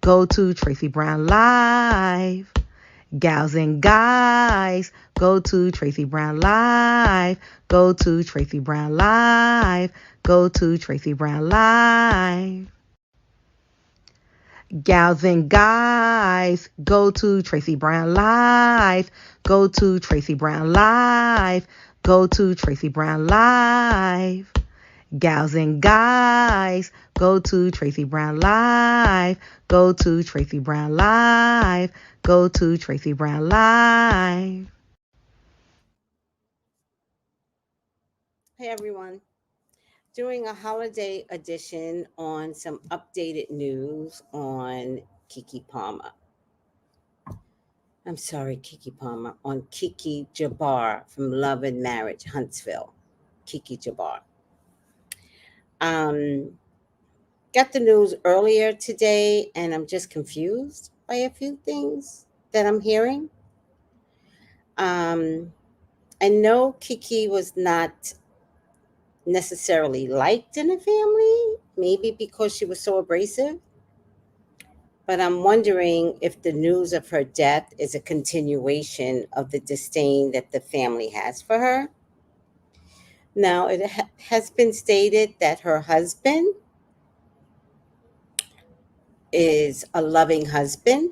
go to Tracy Brown Live. Gals and guys, go to Tracy Brown Live. Go to Tracy Brown Live. Go to Tracy Brown Live. Gals and guys, go to Tracy Brown Live. Go to Tracy Brown Live. Go to Tracy Brown Live. Gals and guys, go to Tracy Brown Live. Go to Tracy Brown Live. Go to Tracy Brown Live. Hey everyone. Doing a holiday edition on some updated news on Kiki Palmer. I'm sorry, Kiki Palmer, on Keke Jabbar from Love and Marriage, Huntsville. Kiki Jabbar. Got the news earlier today, and I'm just confused by a few things that I'm hearing. I know Kiki was not necessarily liked in the family, maybe because she was so abrasive. But I'm wondering if the news of her death is a continuation of the disdain that the family has for her. Now, it has been stated that her husband is a loving husband.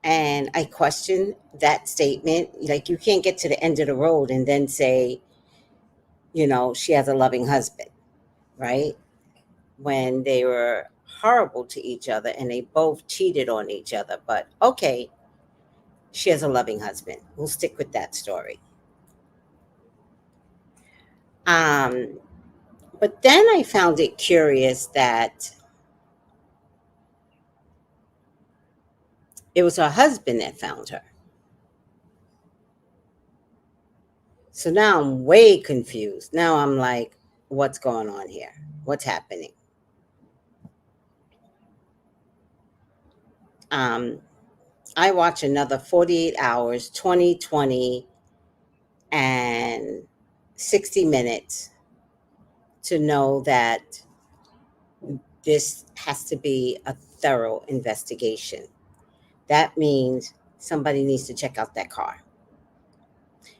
And I question that statement. Like, you can't get to the end of the road and then say, she has a loving husband, right? When they were horrible to each other and they both cheated on each other. But okay, she has a loving husband. We'll stick with that story. Um, but then I found it curious that it was her husband that found her. So now I'm way confused. Now I'm like, what's going on here? What's happening? Um, I watch another 48 hours, 2020, and 60 minutes to know that this has to be a thorough investigation. That means somebody needs to check out that car.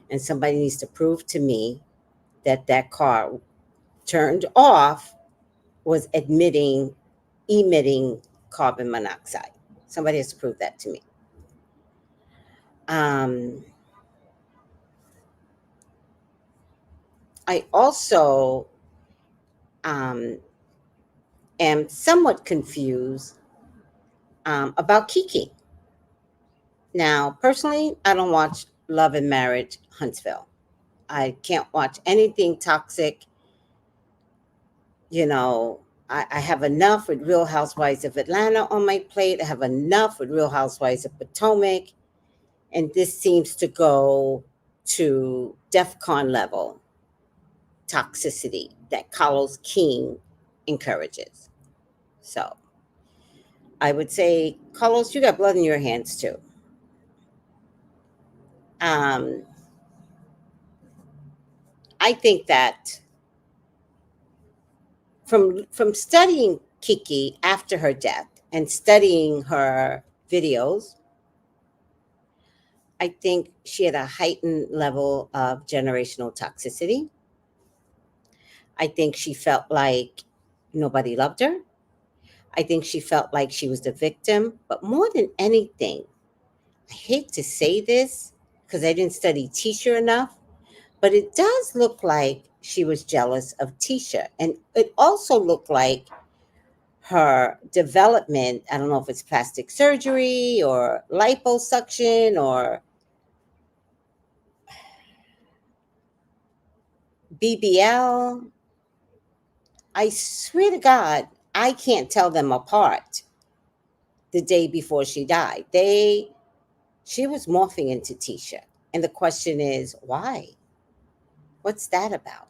And somebody needs to prove to me that that car turned off was emitting carbon monoxide. Somebody has to prove that to me. Um, I also um, am somewhat confused about Kiki. Now, personally, I don't watch Love and Marriage Huntsville. I can't watch anything toxic. You know, I have enough with Real Housewives of Atlanta on my plate. I have enough with Real Housewives of Potomac. And this seems to go to DEFCON level toxicity that Carlos King encourages. So I would say, Carlos, you got blood in your hands too. Um, I think that from studying Kiki after her death and studying her videos, I think she had a heightened level of generational toxicity. I think she felt like nobody loved her. I think she felt like she was the victim. But more than anything, I hate to say this because I didn't study Tisha enough, but it does look like she was jealous of Tisha. And it also looked like her development, I don't know if it's plastic surgery or liposuction or BBL. I swear to God, I can't tell them apart the day before she died. She was morphing into Tisha. And the question is, why? What's that about?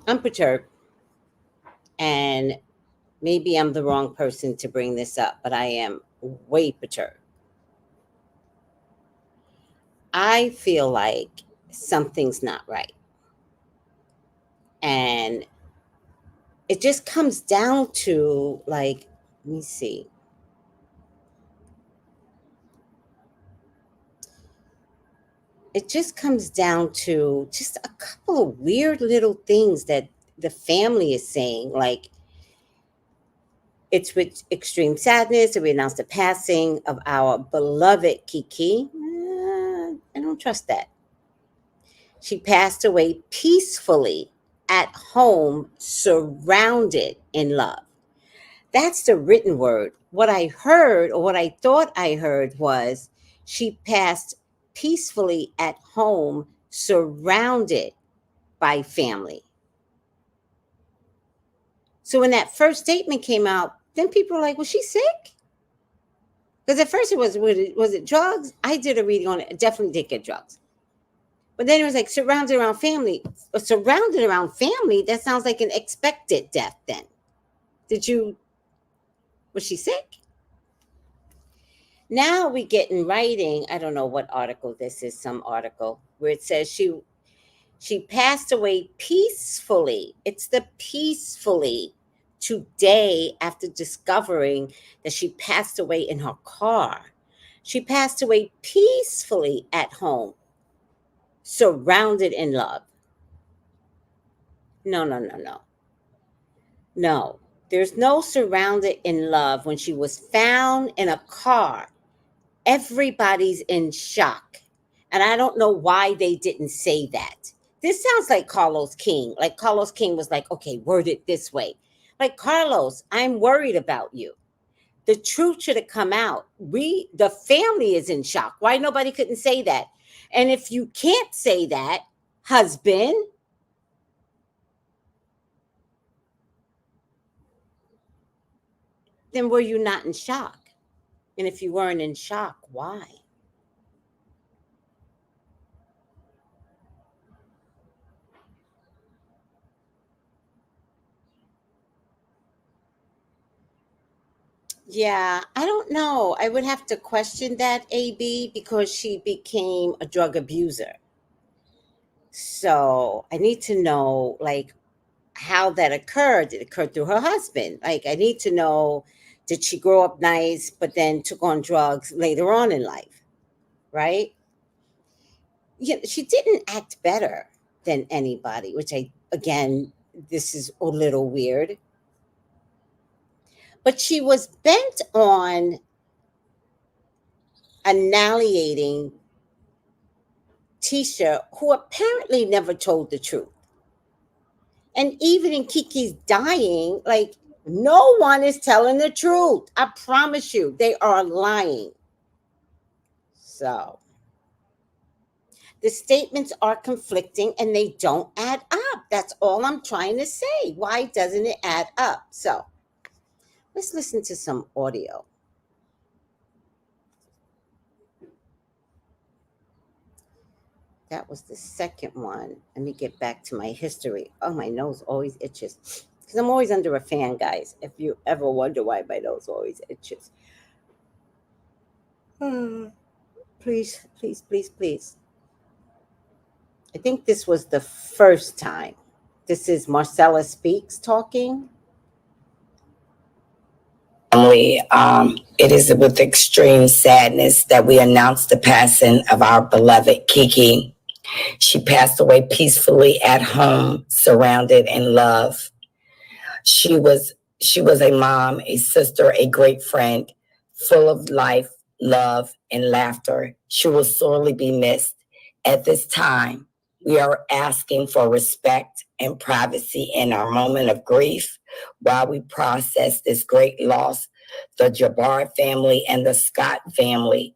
I'm perturbed. And maybe I'm the wrong person to bring this up, but I am way perturbed. I feel like something's not right. And it just comes down to, like, let me see. It just comes down to just a couple of weird little things that the family is saying. Like, it's with extreme sadness that we announce the passing of our beloved Kiki. I don't trust that. She passed away peacefully at home, surrounded in love. That's the written word. What I heard, or what I thought I heard, was she passed peacefully at home, surrounded by family. So when that first statement came out, then people were like, was she sick? Because at first it was it drugs? I did a reading on it. I definitely did get drugs. But then it was like surrounded around family. Surrounded around family, that sounds like an expected death then. Was she sick? Now we get in writing, I don't know what article this is, some article where it says she passed away peacefully. It's the peacefully today after discovering that she passed away in her car. She passed away peacefully at home, surrounded in love. No, no, no, no. No. There's no surrounded in love when she was found in a car. Everybody's in shock. And I don't know why they didn't say that. This sounds like Carlos King. Like Carlos King was like, okay, word it this way. Like, Carlos, I'm worried about you. The truth should have come out. The family is in shock. Why nobody couldn't say that? And if you can't say that, husband, then were you not in shock? And if you weren't in shock, why? Yeah, I don't know. I would have to question that, AB, because she became a drug abuser. So I need to know, like, how that occurred. Did it occur through her husband? Like, I need to know, did she grow up nice, but then took on drugs later on in life, right? Yeah, she didn't act better than anybody, which again, this is a little weird. But she was bent on annihilating Tisha, who apparently never told the truth. And even in Kiki's dying, like, no one is telling the truth. I promise you, they are lying. So the statements are conflicting and they don't add up. That's all I'm trying to say. Why doesn't it add up? So let's listen to some audio. That was the second one. Let me get back to my history. Oh, my nose always itches. Because I'm always under a fan, guys. If you ever wonder why my nose always itches. Please, please, please, please. I think this was the first time. This is Marcella Speaks talking. Family, it is with extreme sadness that we announce the passing of our beloved Kiki. She passed away peacefully at home, surrounded in love. She was a mom, a sister, a great friend, full of life, love, and laughter. She will sorely be missed. At this time, we are asking for respect and privacy in our moment of grief while we process this great loss. The Jabbar family and the Scott family.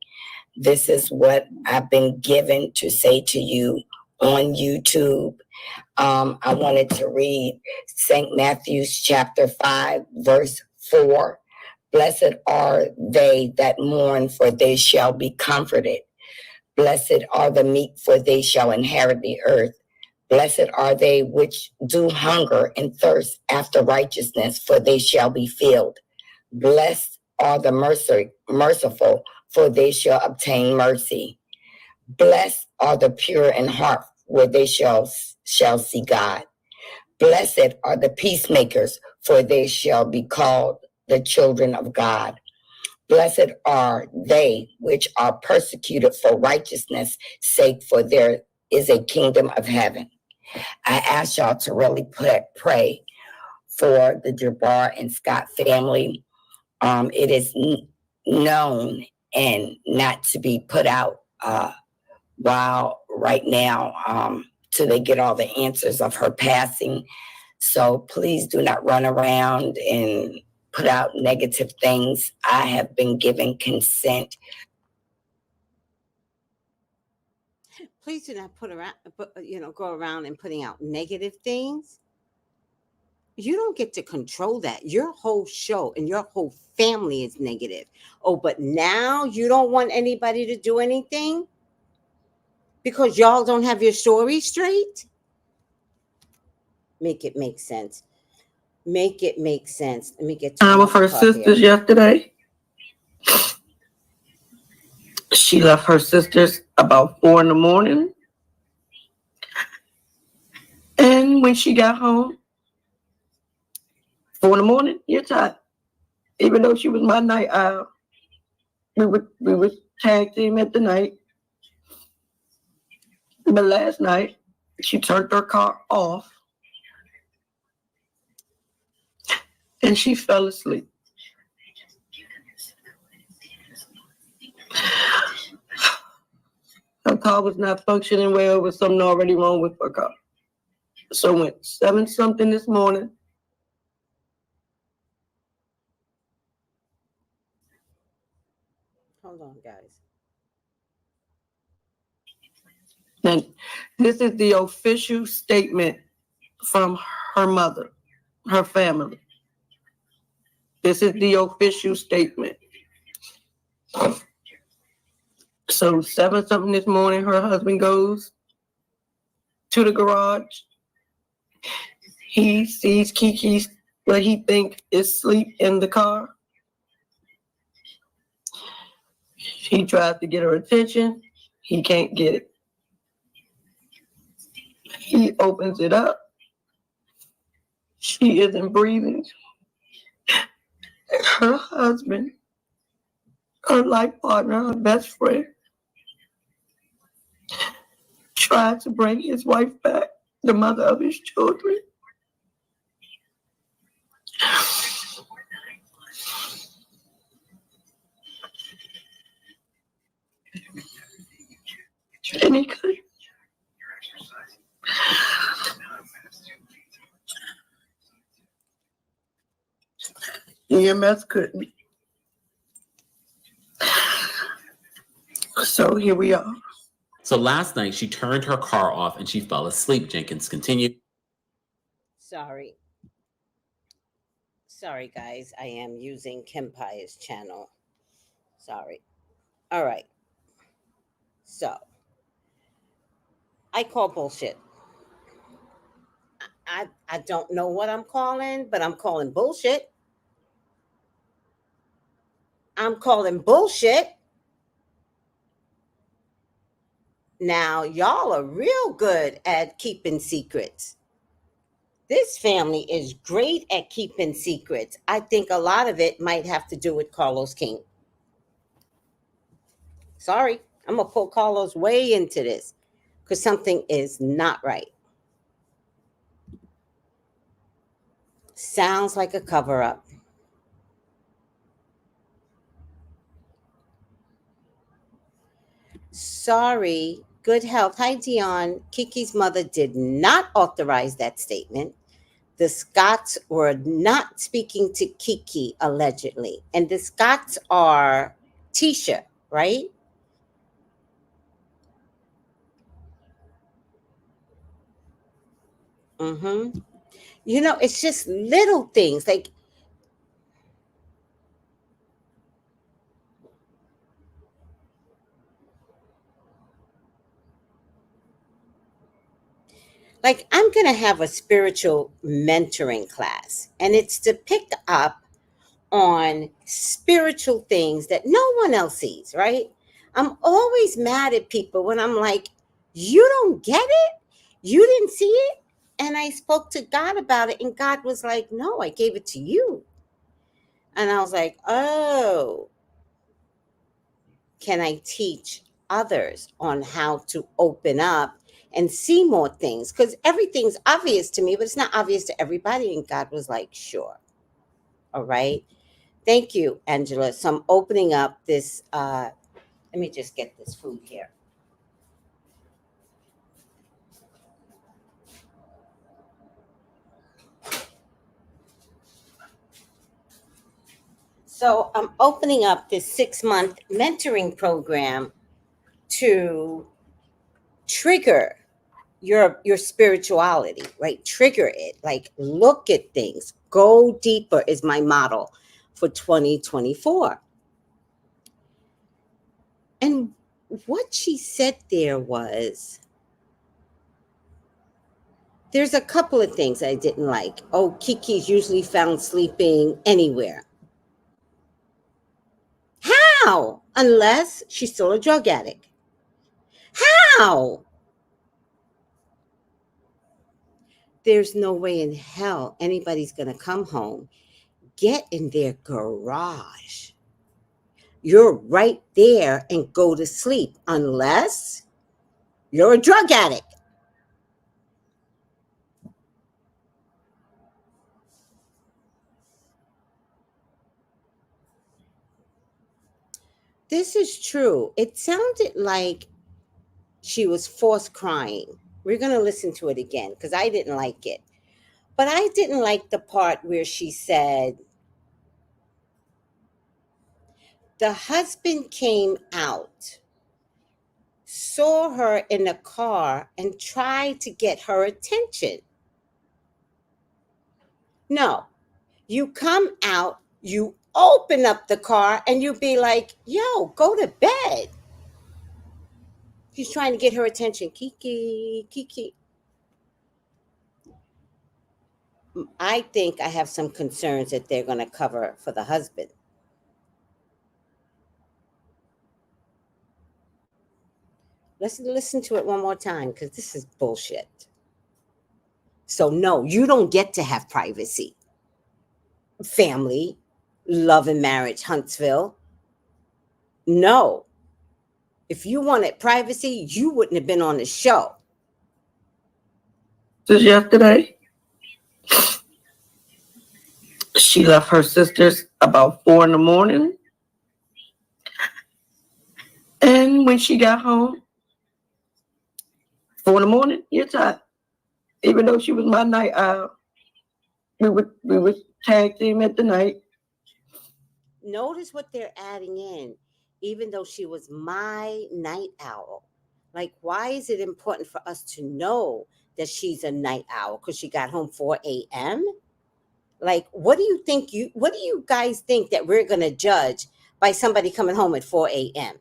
This is what I've been given to say to you on YouTube. I wanted to read St. Matthew's chapter 5, verse 4. Blessed are they that mourn, for they shall be comforted. Blessed are the meek, for they shall inherit the earth. Blessed are they which do hunger and thirst after righteousness, for they shall be filled. Blessed are the merciful, for they shall obtain mercy. Blessed are the pure in heart, for they shall see God. Blessed are the peacemakers, for they shall be called the children of God. Blessed are they which are persecuted for righteousness' sake, for there is a kingdom of heaven. I ask y'all to really pray for the Jabbar and Scott family. It is known and not to be put out while right now till they get all the answers of her passing. So please do not run around and put out negative things. I have been given consent. Please do not go around and putting out negative things. You don't get to control that. Your whole show and your whole family is negative. Oh, but now you don't want anybody to do anything because y'all don't have your story straight? Make it make sense. Make it make sense. Let me get to with her sisters yesterday. She left her sisters about 4 a.m. And when she got home, 4 a.m, you're tired. Even though she was my night owl, we would tag team at the night. But last night, she turned her car off and she fell asleep. Her car was not functioning well. With something already wrong with her car. So when 7-something this morning, hold on, guys. and this is the official statement from her mother, her family. This is the official statement. So 7-something this morning, her husband goes to the garage. He sees Kiki, what he think is asleep in the car. He tries to get her attention. He can't get it. He opens it up. She isn't breathing. Her husband, her life partner, her best friend, tried to bring his wife back, the mother of his children. And he couldn't. EMS couldn't. So here we are. So last night she turned her car off and she fell asleep. Jenkins continued. Sorry, guys. I am using Kempire's channel. Sorry. All right. So I call bullshit. I don't know what I'm calling, but I'm calling bullshit. I'm calling bullshit. Now, y'all are real good at keeping secrets. This family is great at keeping secrets. I think a lot of it might have to do with Carlos King. Sorry, I'm going to pull Carlos way into this because something is not right. Sounds like a cover-up. Sorry, good health. Hi, Dion. Kiki's mother did not authorize that statement. The Scotts were not speaking to Kiki, allegedly. And the Scotts are Tisha, right? Mm-hmm. It's just little things. Like I'm going to have a spiritual mentoring class, and it's to pick up on spiritual things that no one else sees, right? I'm always mad at people when I'm like, you don't get it? You didn't see it? And I spoke to God about it, and God was like, no, I gave it to you. And I was like, oh, can I teach others on how to open up and see more things? Because everything's obvious to me, but it's not obvious to everybody. And God was like, sure. All right. Thank you, Angela. So I'm opening up this. Let me just get this food here. So I'm opening up this 6-month mentoring program to trigger your spirituality, right? Trigger it, like look at things, go deeper is my model for 2024. And what she said there was, there's a couple of things I didn't like. Oh, Kiki's usually found sleeping anywhere. How? Unless she's still a drug addict. How? There's no way in hell anybody's going to come home, get in their garage. You're right there and go to sleep unless you're a drug addict. This is true. It sounded like she was forced crying. We're going to listen to it again because I didn't like it. But I didn't like the part where she said, the husband came out, saw her in the car, and tried to get her attention. No, you come out, you open up the car, and you be like, yo, go to bed. He's trying to get her attention. Kiki, Kiki. I think I have some concerns that they're going to cover for the husband. Let's listen to it one more time because this is bullshit. So, no, you don't get to have privacy. Family, love and marriage, Huntsville. No. If you wanted privacy, you wouldn't have been on the show. Just yesterday, she left her sisters about 4 a.m. And when she got home, 4 a.m, you're tired. Even though she was my night owl, we would tag team at the night. Notice what they're adding in. Even though she was my night owl. Like, why is it important for us to know that she's a night owl? Because she got home 4 a.m.? Like, what do you guys think that we're going to judge by somebody coming home at 4 a.m.?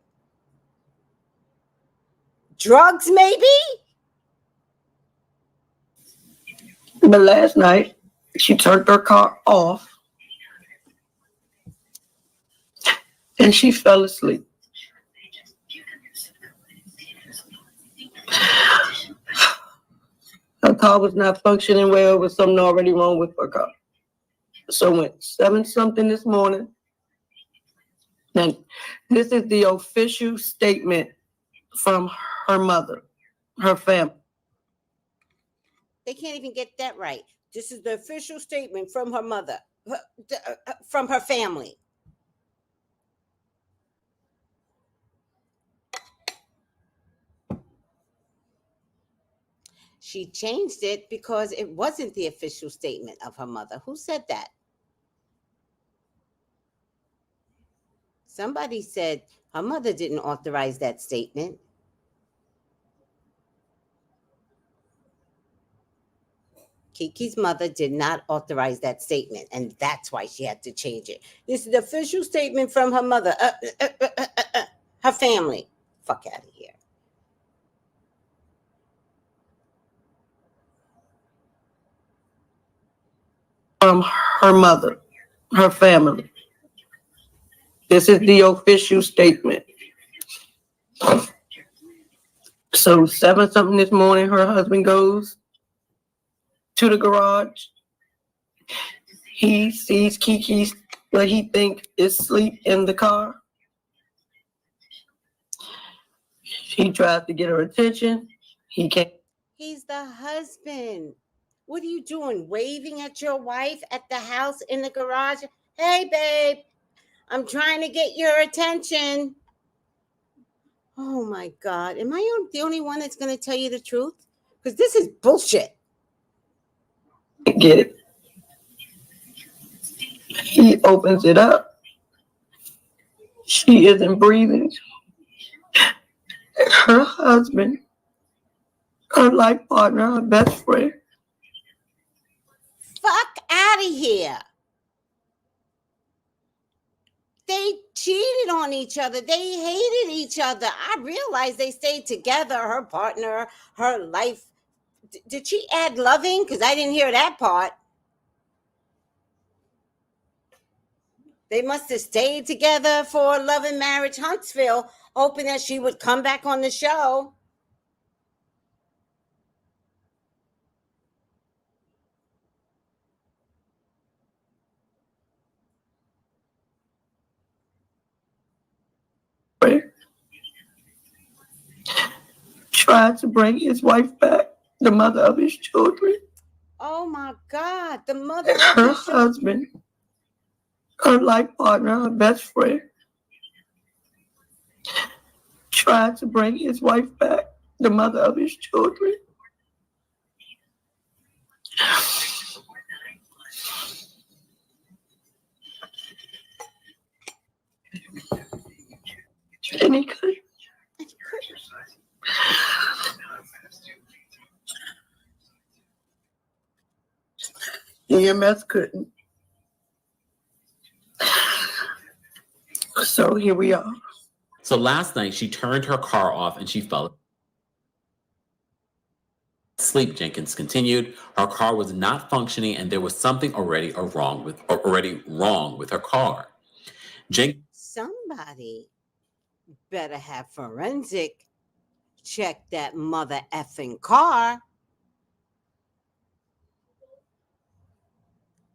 Drugs, maybe? But last night, she turned her car off and she fell asleep. Her car was not functioning well with something already wrong with her car. So when 7-something this morning, and this is the official statement from her mother, her family. They can't even get that right. This is the official statement from her mother, from her family. She changed it because it wasn't the official statement of her mother. Who said that? Somebody said her mother didn't authorize that statement. Kiki's mother did not authorize that statement, and that's why she had to change it. This is the official statement from her mother, her family. Fuck out of here. From her mother, her family. This is the official statement. So 7-something this morning, her husband goes to the garage. He sees Kiki, what he thinks is asleep in the car. He tries to get her attention. He can't. He's the husband. What are you doing? Waving at your wife at the house in the garage? Hey, babe, I'm trying to get your attention. Oh my God. Am I the only one that's going to tell you the truth? Because this is bullshit. Get it. He opens it up. She isn't breathing. Her husband, her life partner, her best friend. Fuck out of here. They cheated on each other. They hated each other. I realized they stayed together. Her partner, her life. Did she add loving? Because I didn't hear that part. They must have stayed together for Love and Marriage Huntsville, hoping that she would come back on the show. Tried to bring his wife back, the mother of his children. Oh my God, the mother of her his husband, her life partner, her best friend. Tried to bring his wife back, the mother of his children. And he couldn't. EMS couldn't. So here we are. So last night she turned her car off and she fell asleep. Jenkins continued. Her car was not functioning and there was something already wrong with her car. Somebody better have forensic check that mother effing car.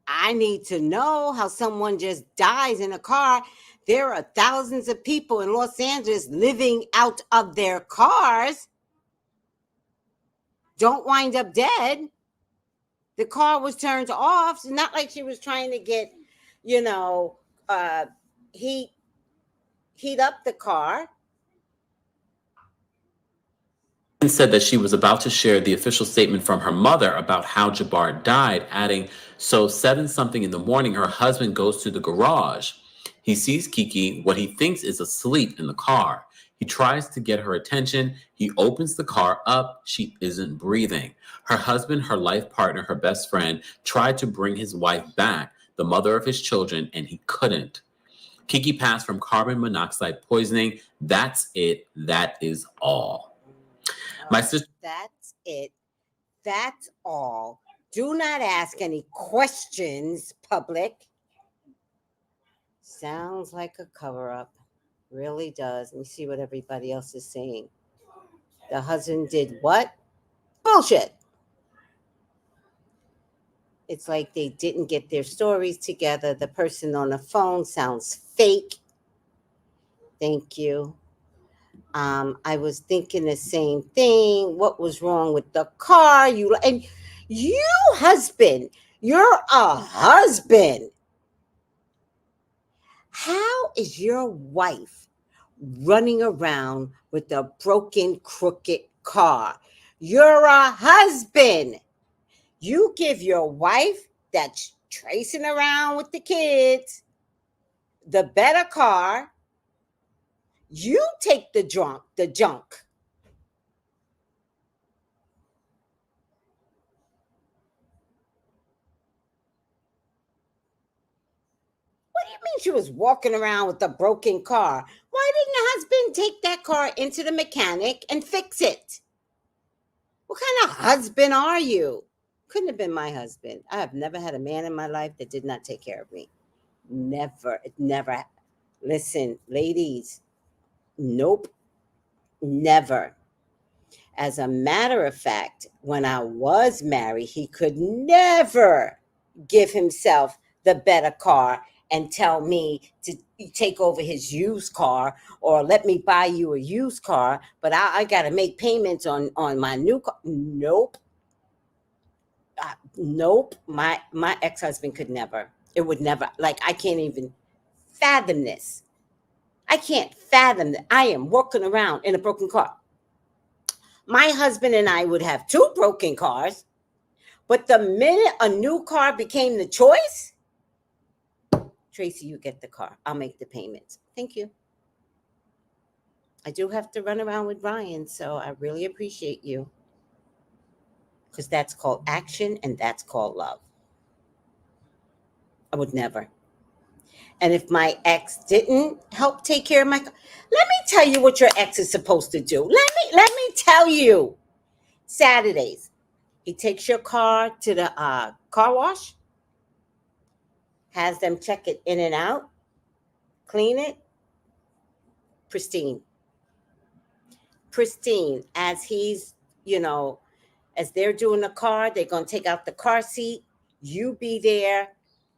I need to know how someone just dies in a car. There are thousands of people in Los Angeles living out of their cars. Don't wind up dead. The car was turned off. It's not like she was trying to get, heat up the car. Said that she was about to share the official statement from her mother about how Jabbar died, adding, so 7-something in the morning, her husband goes to the garage. He sees Kiki, what he thinks is asleep in the car. He tries to get her attention. He opens the car up. She isn't breathing. Her husband, her life partner, her best friend, tried to bring his wife back, the mother of his children, and he couldn't. Kiki passed from carbon monoxide poisoning. That's it. That is all. My sister. That's it. That's all. Do not ask any questions, public. Sounds like a cover-up. Really does. Let me see what everybody else is saying. The husband did what? Bullshit. It's like they didn't get their stories together. The person on the phone sounds fake. Thank you. I was thinking the same thing. What was wrong with the car? You husband, you're a husband. How is your wife running around with a broken, crooked car? You're a husband. You give your wife that's tracing around with the kids the better car. You take the junk. What do you mean she was walking around with a broken car? Why didn't the husband take that car into the mechanic and fix it? What kind of husband are you? Couldn't have been my husband. I have never had a man in my life that did not take care of me. Never. Listen, ladies. Nope. Never. As a matter of fact, when I was married, he could never give himself the better car and tell me to take over his used car or let me buy you a used car, but I got to make payments on my new car. Nope. Nope. My ex-husband could never. It would never. Like, I can't even fathom this. I can't fathom that I am walking around in a broken car. My husband and I would have two broken cars, but the minute a new car became the choice, Tracy, you get the car. I'll make the payments. Thank you. I do have to run around with Ryan, so I really appreciate you. Because that's called action and that's called love. I would never. And if my ex didn't help take care of my car, let me tell you what your ex is supposed to do. Let me tell you. Saturdays, he takes your car to the car wash, has them check it in and out, clean it, pristine. Pristine. As he's, as they're doing the car, they're going to take out the car seat. You be there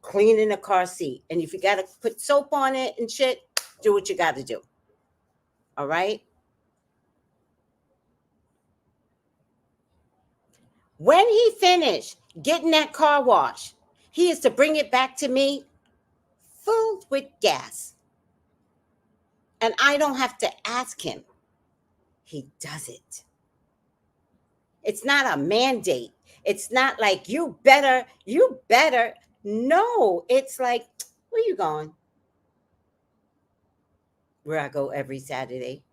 cleaning the car seat. And if you got to put soap on it and shit, do what you got to do. All right? When he finished getting that car wash, he is to bring it back to me filled with gas. And I don't have to ask him. He does it. It's not a mandate. It's not like you better. No, it's like, where you going? Where I go every Saturday.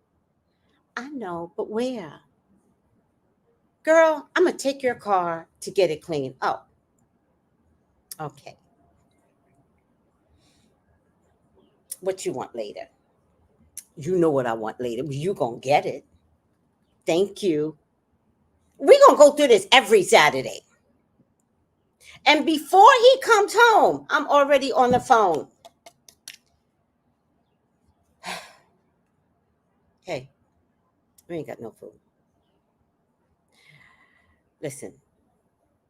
I know, but where? Girl, I'm going to take your car to get it clean. Oh, okay. What you want later? You know what I want later. You going to get it. Thank you. We're going to go through this every Saturday. And before he comes home, I'm already on the phone. Hey, we ain't got no food. Listen,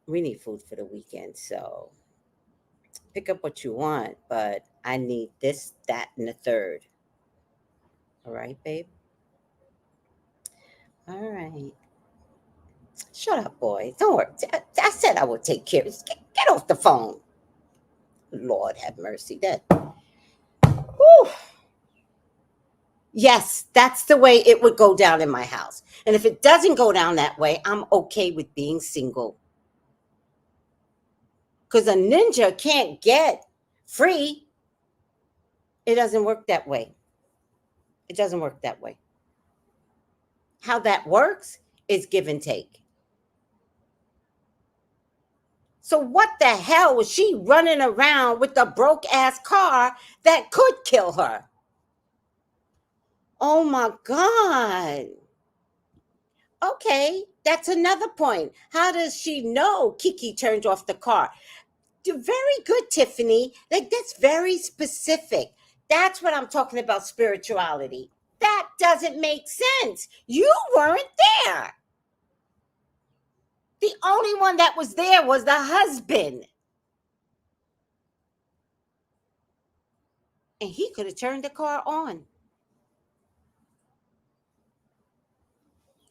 we need food for the weekend, so pick up what you want, but I need this, that, and the third. All right, babe? All right. Shut up, boy. Don't worry. I said I would take care of it. Get off the phone. Lord have mercy. Whew. Yes, that's the way it would go down in my house. And if it doesn't go down that way, I'm okay with being single. Because a ninja can't get free. It doesn't work that way. It doesn't work that way. How that works is give and take. So what the hell was she running around with a broke ass car that could kill her? Oh my God. Okay, that's another point. How does she know Kiki turned off the car? Very good, Tiffany. Like, that's very specific. That's what I'm talking about, spirituality. That doesn't make sense. You weren't there. The only one that was there was the husband. And he could have turned the car on.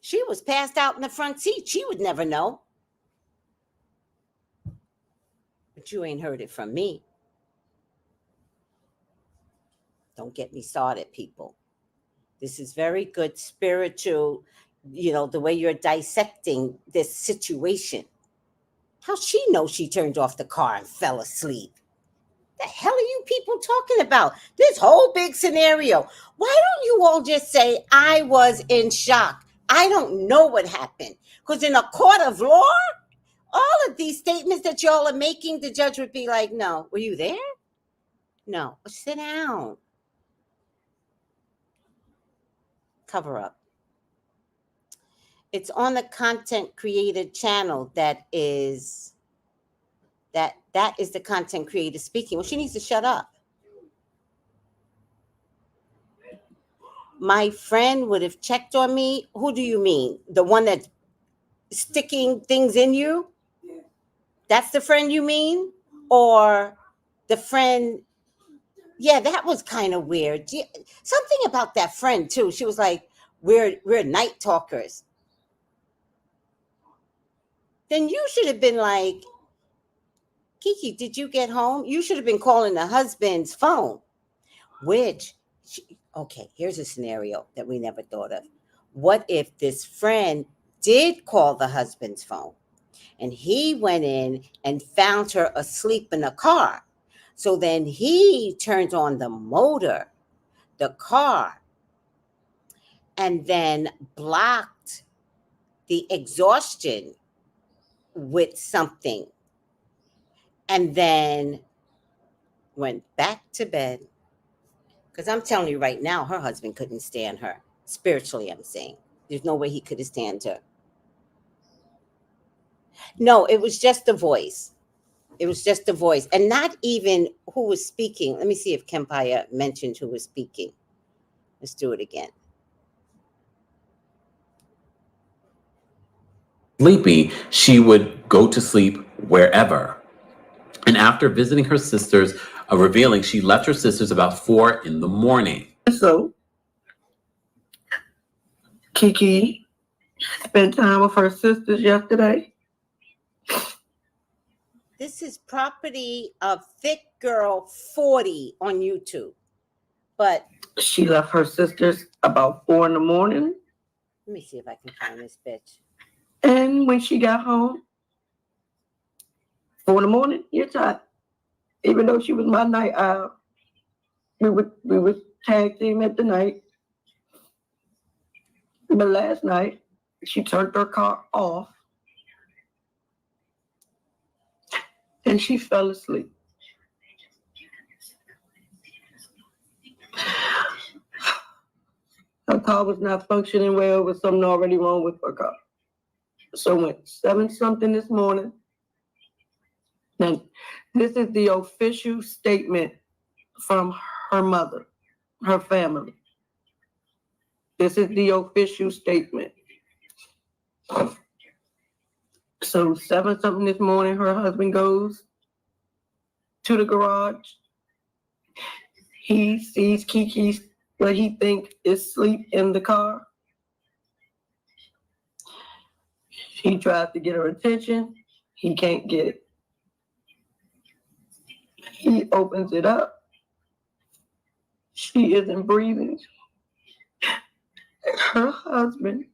She was passed out in the front seat. She would never know. But you ain't heard it from me. Don't get me started, people. This is very good spiritual, the way you're dissecting this situation. How she knows she turned off the car and fell asleep? The hell are you people talking about? This whole big scenario. Why don't you all just say, I was in shock? I don't know what happened. Because in a court of law, all of these statements that y'all are making, the judge would be like, no. Were you there? No. Sit down. Cover up. It's on the content creator channel that is the content creator speaking. Well, she needs to shut up. my friend would have checked on me. Who do you mean? The one that's sticking things in you? That's the friend you mean? Or the friend? Yeah, that was kind of weird. Something about that friend too. She was like, we're night talkers. Then you should have been like, Kiki, did you get home? You should have been calling the husband's phone. Okay, here's a scenario that we never thought of. What if this friend did call the husband's phone and he went in and found her asleep in the car? So then he turned on the motor, the car, and then blocked the exhaustion with something, and then went back to bed. Because I'm telling you right now, her husband couldn't stand her. Spiritually, I'm saying. There's no way he could have stand her. No, it was just the voice. It was just the voice. And not even who was speaking. Let me see if Kempaya mentioned who was speaking. Let's do it again. Sleepy, she would go to sleep wherever. And after visiting her sisters, revealing she left her sisters about 4 a.m. So, Kiki spent time with her sisters yesterday. This is property of Thick Girl 40 on YouTube. But she left her sisters about 4 a.m. Let me see if I can find this bitch. And when she got home, 4 a.m, you're tired. Even though she was my night owl, we would tag team at the night. But last night, she turned her car off and she fell asleep. Her car was not functioning well with something already wrong with her car. So when 7-something this morning, and this is the official statement from her mother, her family. This is the official statement. So 7-something this morning, her husband goes to the garage. He sees Kiki, what he thinks is asleep in the car. He tries to get her attention. He can't get it. He opens it up. She isn't breathing. Her husband.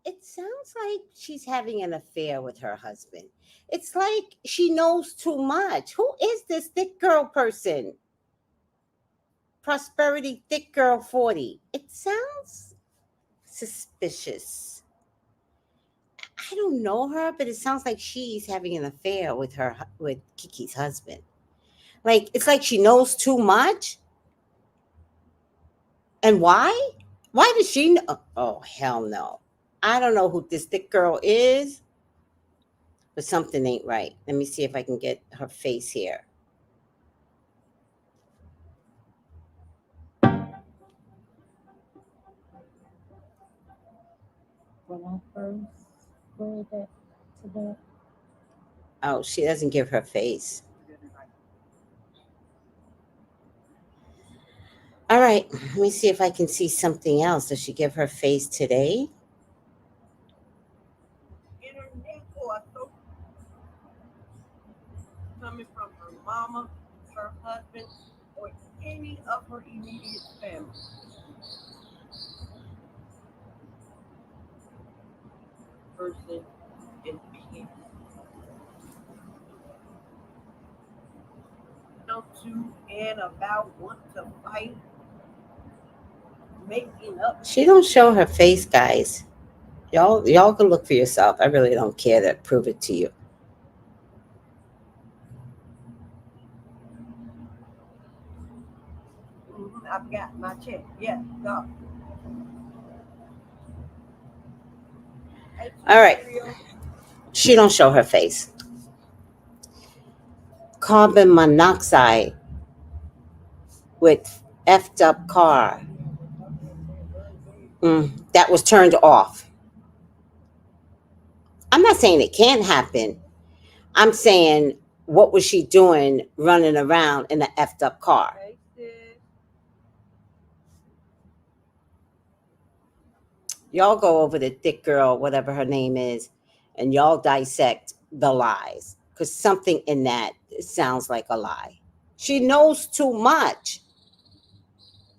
It sounds like she's having an affair with her husband. It's like she knows too much. Who is this thick girl person? Prosperity Thick Girl 40. It sounds suspicious. I don't know her, but it sounds like she's having an affair with Kiki's husband. Like, it's like she knows too much. And why? Why does she know? Oh, hell no. I don't know who this thick girl is, but something ain't right. Let me see if I can get her face here. When I first read that today. Oh, she doesn't give her face. All right, let me see if I can see something else. Does she give her face today? Coming from her mama, her husband, or any of her immediate family. Person in peace. To and about want to fight, making up. She don't show her face, guys. Y'all can look for yourself. I really don't care to prove it to you. I've got my check. Yeah, go. All right. She don't show her face. Carbon monoxide with effed up car. That was turned off. I'm not saying it can't happen. I'm saying, what was she doing running around in an effed up car? Y'all go over the thick girl, whatever her name is, and y'all dissect the lies. Because something in that sounds like a lie. She knows too much.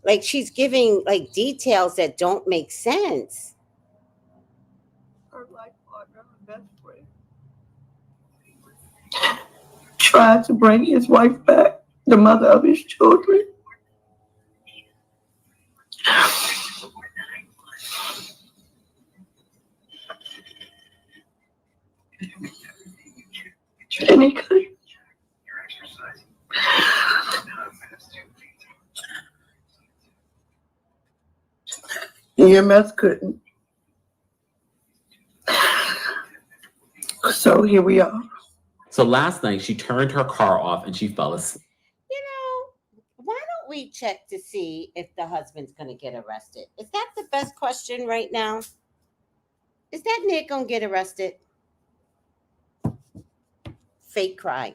Like, she's giving like details that don't make sense. Her life partner, her best friend, tried to bring his wife back, the mother of his children. And he couldn't. EMS couldn't. So here we are. So last night she turned her car off and she fell asleep. You know, why don't we check to see if the husband's going to get arrested? Is that the best question right now? Is that Nick going to get arrested? Fake cry.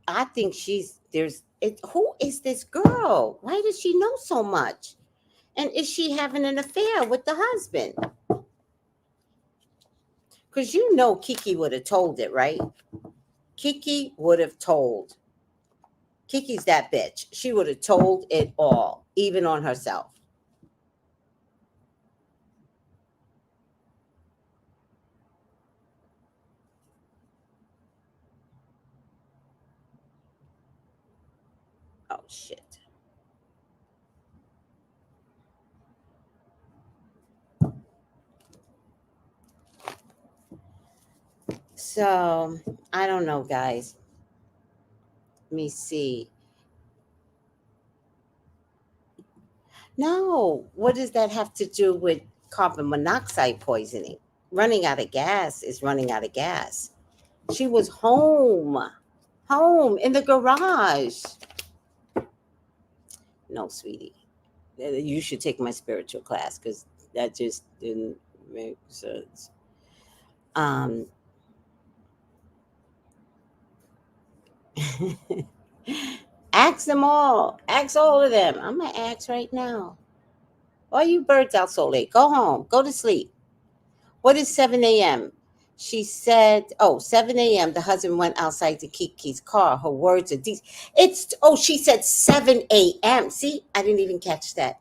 I think who is this girl? Why does she know so much? And is she having an affair with the husband? Because you know Kiki would have told it, right? Kiki would have told. Kiki's that bitch. She would have told it all, even on herself. Oh, shit. So, I don't know, guys. Let me see. No, what does that have to do with carbon monoxide poisoning? Running out of gas is running out of gas. She was home in the garage. No, sweetie. You should take my spiritual class because that just didn't make sense. Ask them all. Ask all of them. I'm going to ask right now. Why are you birds out so late? Go home. Go to sleep. What is 7 a.m.? She said, 7 a.m. The husband went outside to Kiki's car. Her words are these. She said 7 a.m. See, I didn't even catch that.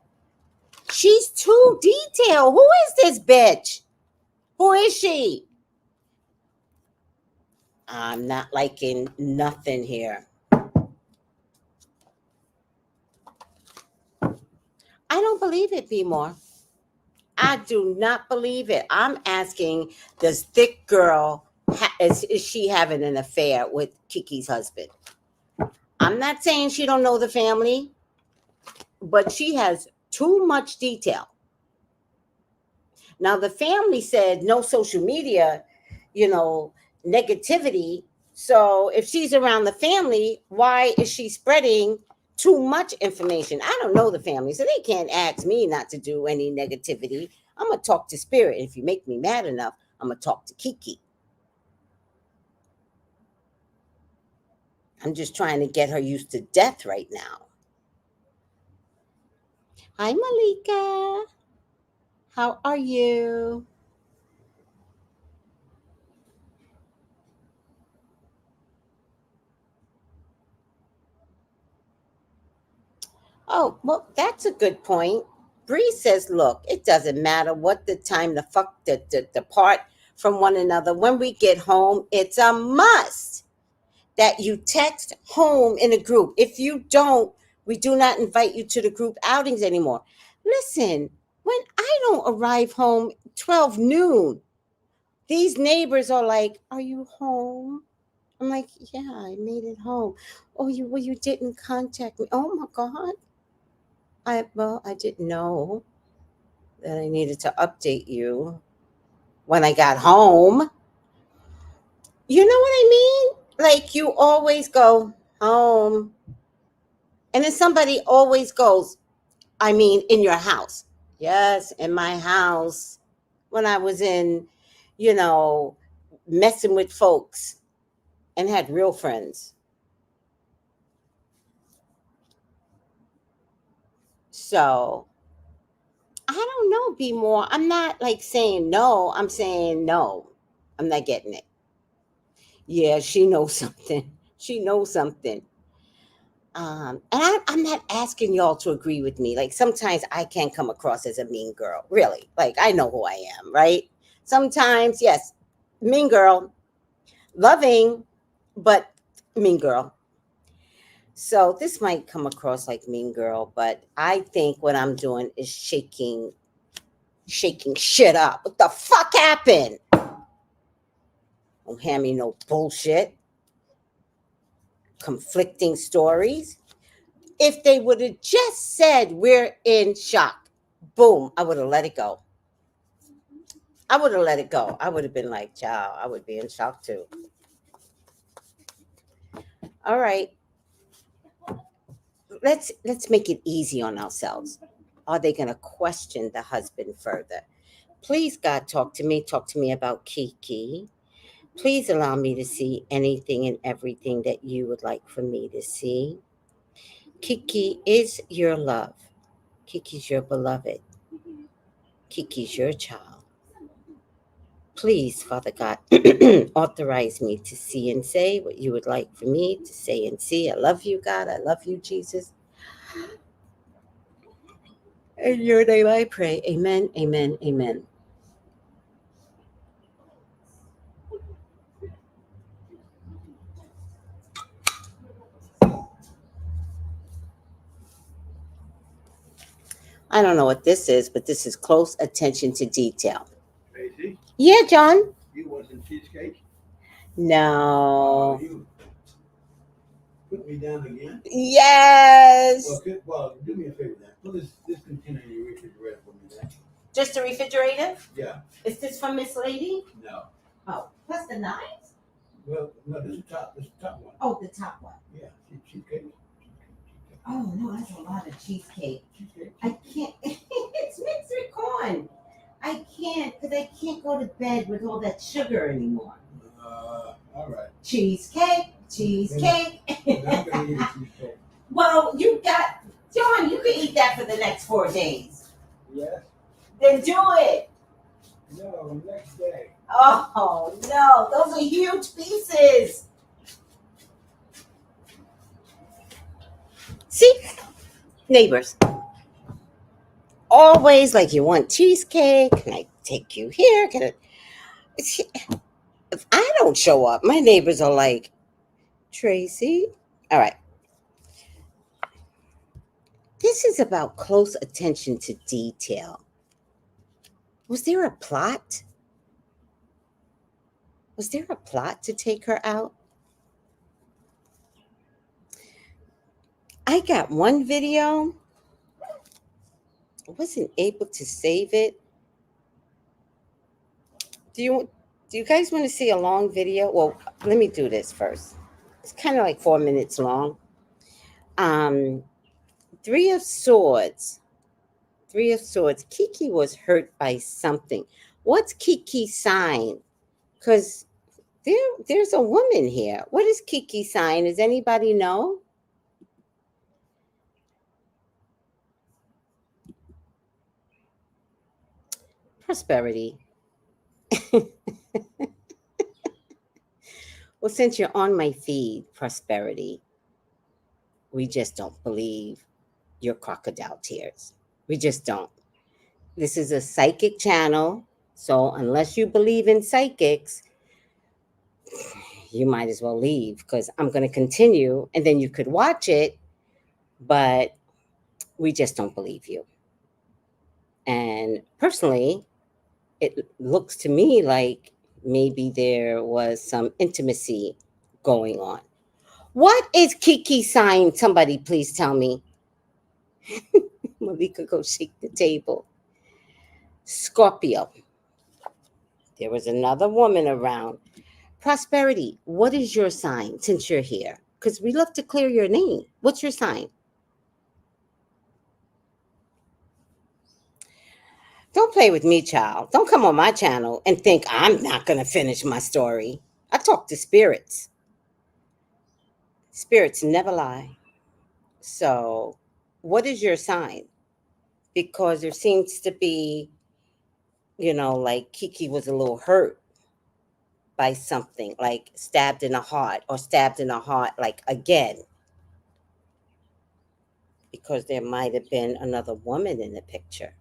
She's too detailed. Who is this bitch? Who is she? I'm not liking nothing here. I don't believe it, B More. I do not believe it. I'm asking, does thick girl, is she having an affair with Kiki's husband? I'm not saying she don't know the family, but she has too much detail. Now, the family said no social media, negativity. So if she's around the family, why is she spreading too much information? I don't know the family, so they can't ask me not to do any negativity. I'm going to talk to spirit. If you make me mad enough, I'm going to talk to Kiki. I'm just trying to get her used to death right now. Hi, Malika. How are you? Oh, well, that's a good point. Bree says, look, it doesn't matter what the time the fuck depart from one another. When we get home, it's a must that you text home in a group. If you don't, we do not invite you to the group outings anymore. Listen, when I don't arrive home 12 noon, these neighbors are like, are you home? I'm like, yeah, I made it home. Oh, you didn't contact me. Oh my God. I didn't know that I needed to update you when I got home. You know what I mean? Like, you always go home. And then somebody always goes, I mean, in your house. Yes, in my house. When I was in, you know, messing with folks and had real friends. So I don't know, be more. I'm not like saying no. I'm saying no. I'm not getting it. Yeah, she knows something. She knows something. And I'm not asking y'all to agree with me. Like sometimes I can come across as a mean girl. Really, like I know who I am, right? Sometimes, yes, mean girl, loving, but mean girl. So this might come across like mean girl, but I think what I'm doing is shaking shit up. What the fuck happened? Don't hand me no bullshit. Conflicting stories. If they would have just said we're in shock, boom, I would have let it go. I would have let it go. I would have been like, child, I would be in shock too. All right. Let's make it easy on ourselves. Are they gonna question the husband further? Please, God, talk to me about Kiki. Please allow me to see anything and everything that you would like for me to see. Kiki is your love. Kiki's your beloved. Kiki's your child. Please, Father God, authorize me to see and say what you would like for me to say and see. I love you, God. I love you, Jesus. In your name I pray. Amen, amen, amen. I don't know what this is, but this is close attention to detail. Tracy, Yeah, John? you want some cheesecake? No. You put me down again? Yes. Well, do me a favor then. Put this container in your refrigerator for me then. Just a refrigerator? Yeah. Is this from Miss Lady? No. Oh, plus the knives? Well, no, this is the top one. Oh, the top one. Yeah, cheesecake. Oh, no, that's a lot of cheesecake. Cheesecake. I can't. It's mixed with corn. I can't, because I can't go to bed with all that sugar anymore. All right. Cheesecake, cheesecake. I'm gonna eat a cheesecake. Well, you got, John, you can eat that for the next 4 days. Yes? Then do it. No, next day. Oh, no, those are huge pieces. See? Neighbors. Always like you want cheesecake. Can I take you here? If I don't show up, my neighbors are like, Tracy. All right. This is about close attention to detail. Was there a plot? Was there a plot to take her out? I got one video. I wasn't able to save it. Do you guys want to see a long video? Well, let me do this first. It's kind of like 4 minutes long. Three of Swords. Three of Swords. Kiki was hurt by something. What's Kiki's sign? Because there's a woman here. What is Kiki's sign? Does anybody know? Prosperity. Well, since you're on my feed, Prosperity, we just don't believe your crocodile tears. We just don't. This is a psychic channel. So unless you believe in psychics, you might as well leave because I'm going to continue and then you could watch it, but we just don't believe you. And personally, it looks to me like maybe there was some intimacy going on. What is Kiki's sign? Somebody please tell me. Malika, go shake the table. Scorpio. There was another woman around. Prosperity, what is your sign since you're here? Because we love to clear your name. What's your sign? Don't play with me, child. Don't come on my channel and think I'm not going to finish my story. I talk to spirits. Spirits never lie. So, what is your sign? Because there seems to be, like Kiki was a little hurt by something, like stabbed in the heart or stabbed in the heart, like again, because there might have been another woman in the picture.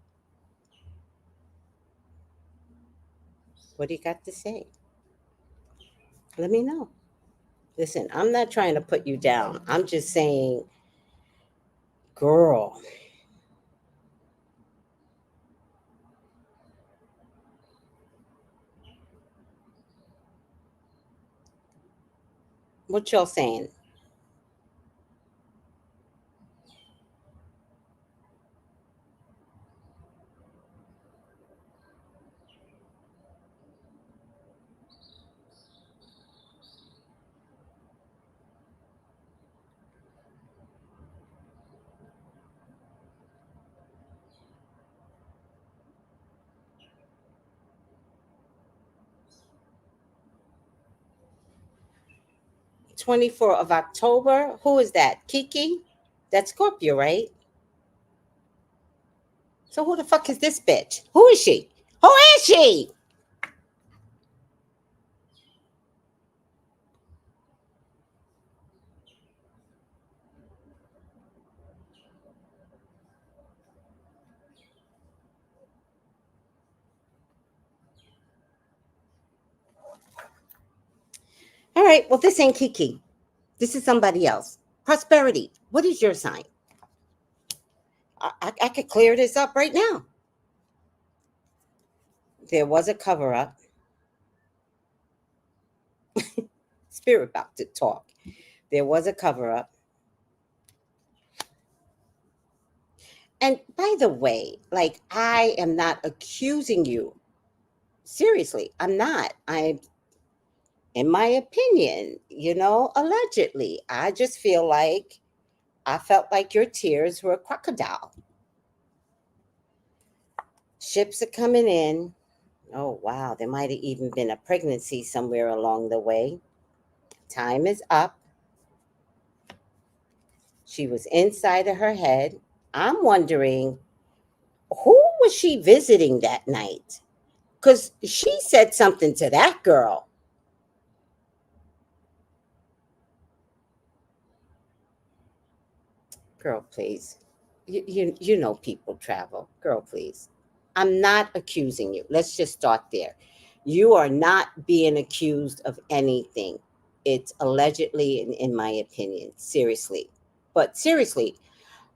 What do you got to say? Let me know. Listen, I'm not trying to put you down. I'm just saying, girl, what y'all saying? October 24th. Who is that? Kiki? That's Scorpio, right? So who the fuck is this bitch? Who is she? Who is she? All right, well, this ain't Kiki. This is somebody else. Prosperity. What is your sign? I could clear this up right now. There was a cover up. Spirit about to talk. There was a cover up. And by the way, like, I am not accusing you. Seriously, I'm not. I'm, in my opinion, allegedly. I just feel like I felt like your tears were a crocodile. Ships are coming in. Oh, wow. There might have even been a pregnancy somewhere along the way. Time is up. She was inside of her head. I'm wondering, who was she visiting that night? Because she said something to that girl. Girl, please. You know people travel. Girl, please. I'm not accusing you. Let's just start there. You are not being accused of anything. It's allegedly, in my opinion, seriously. But seriously,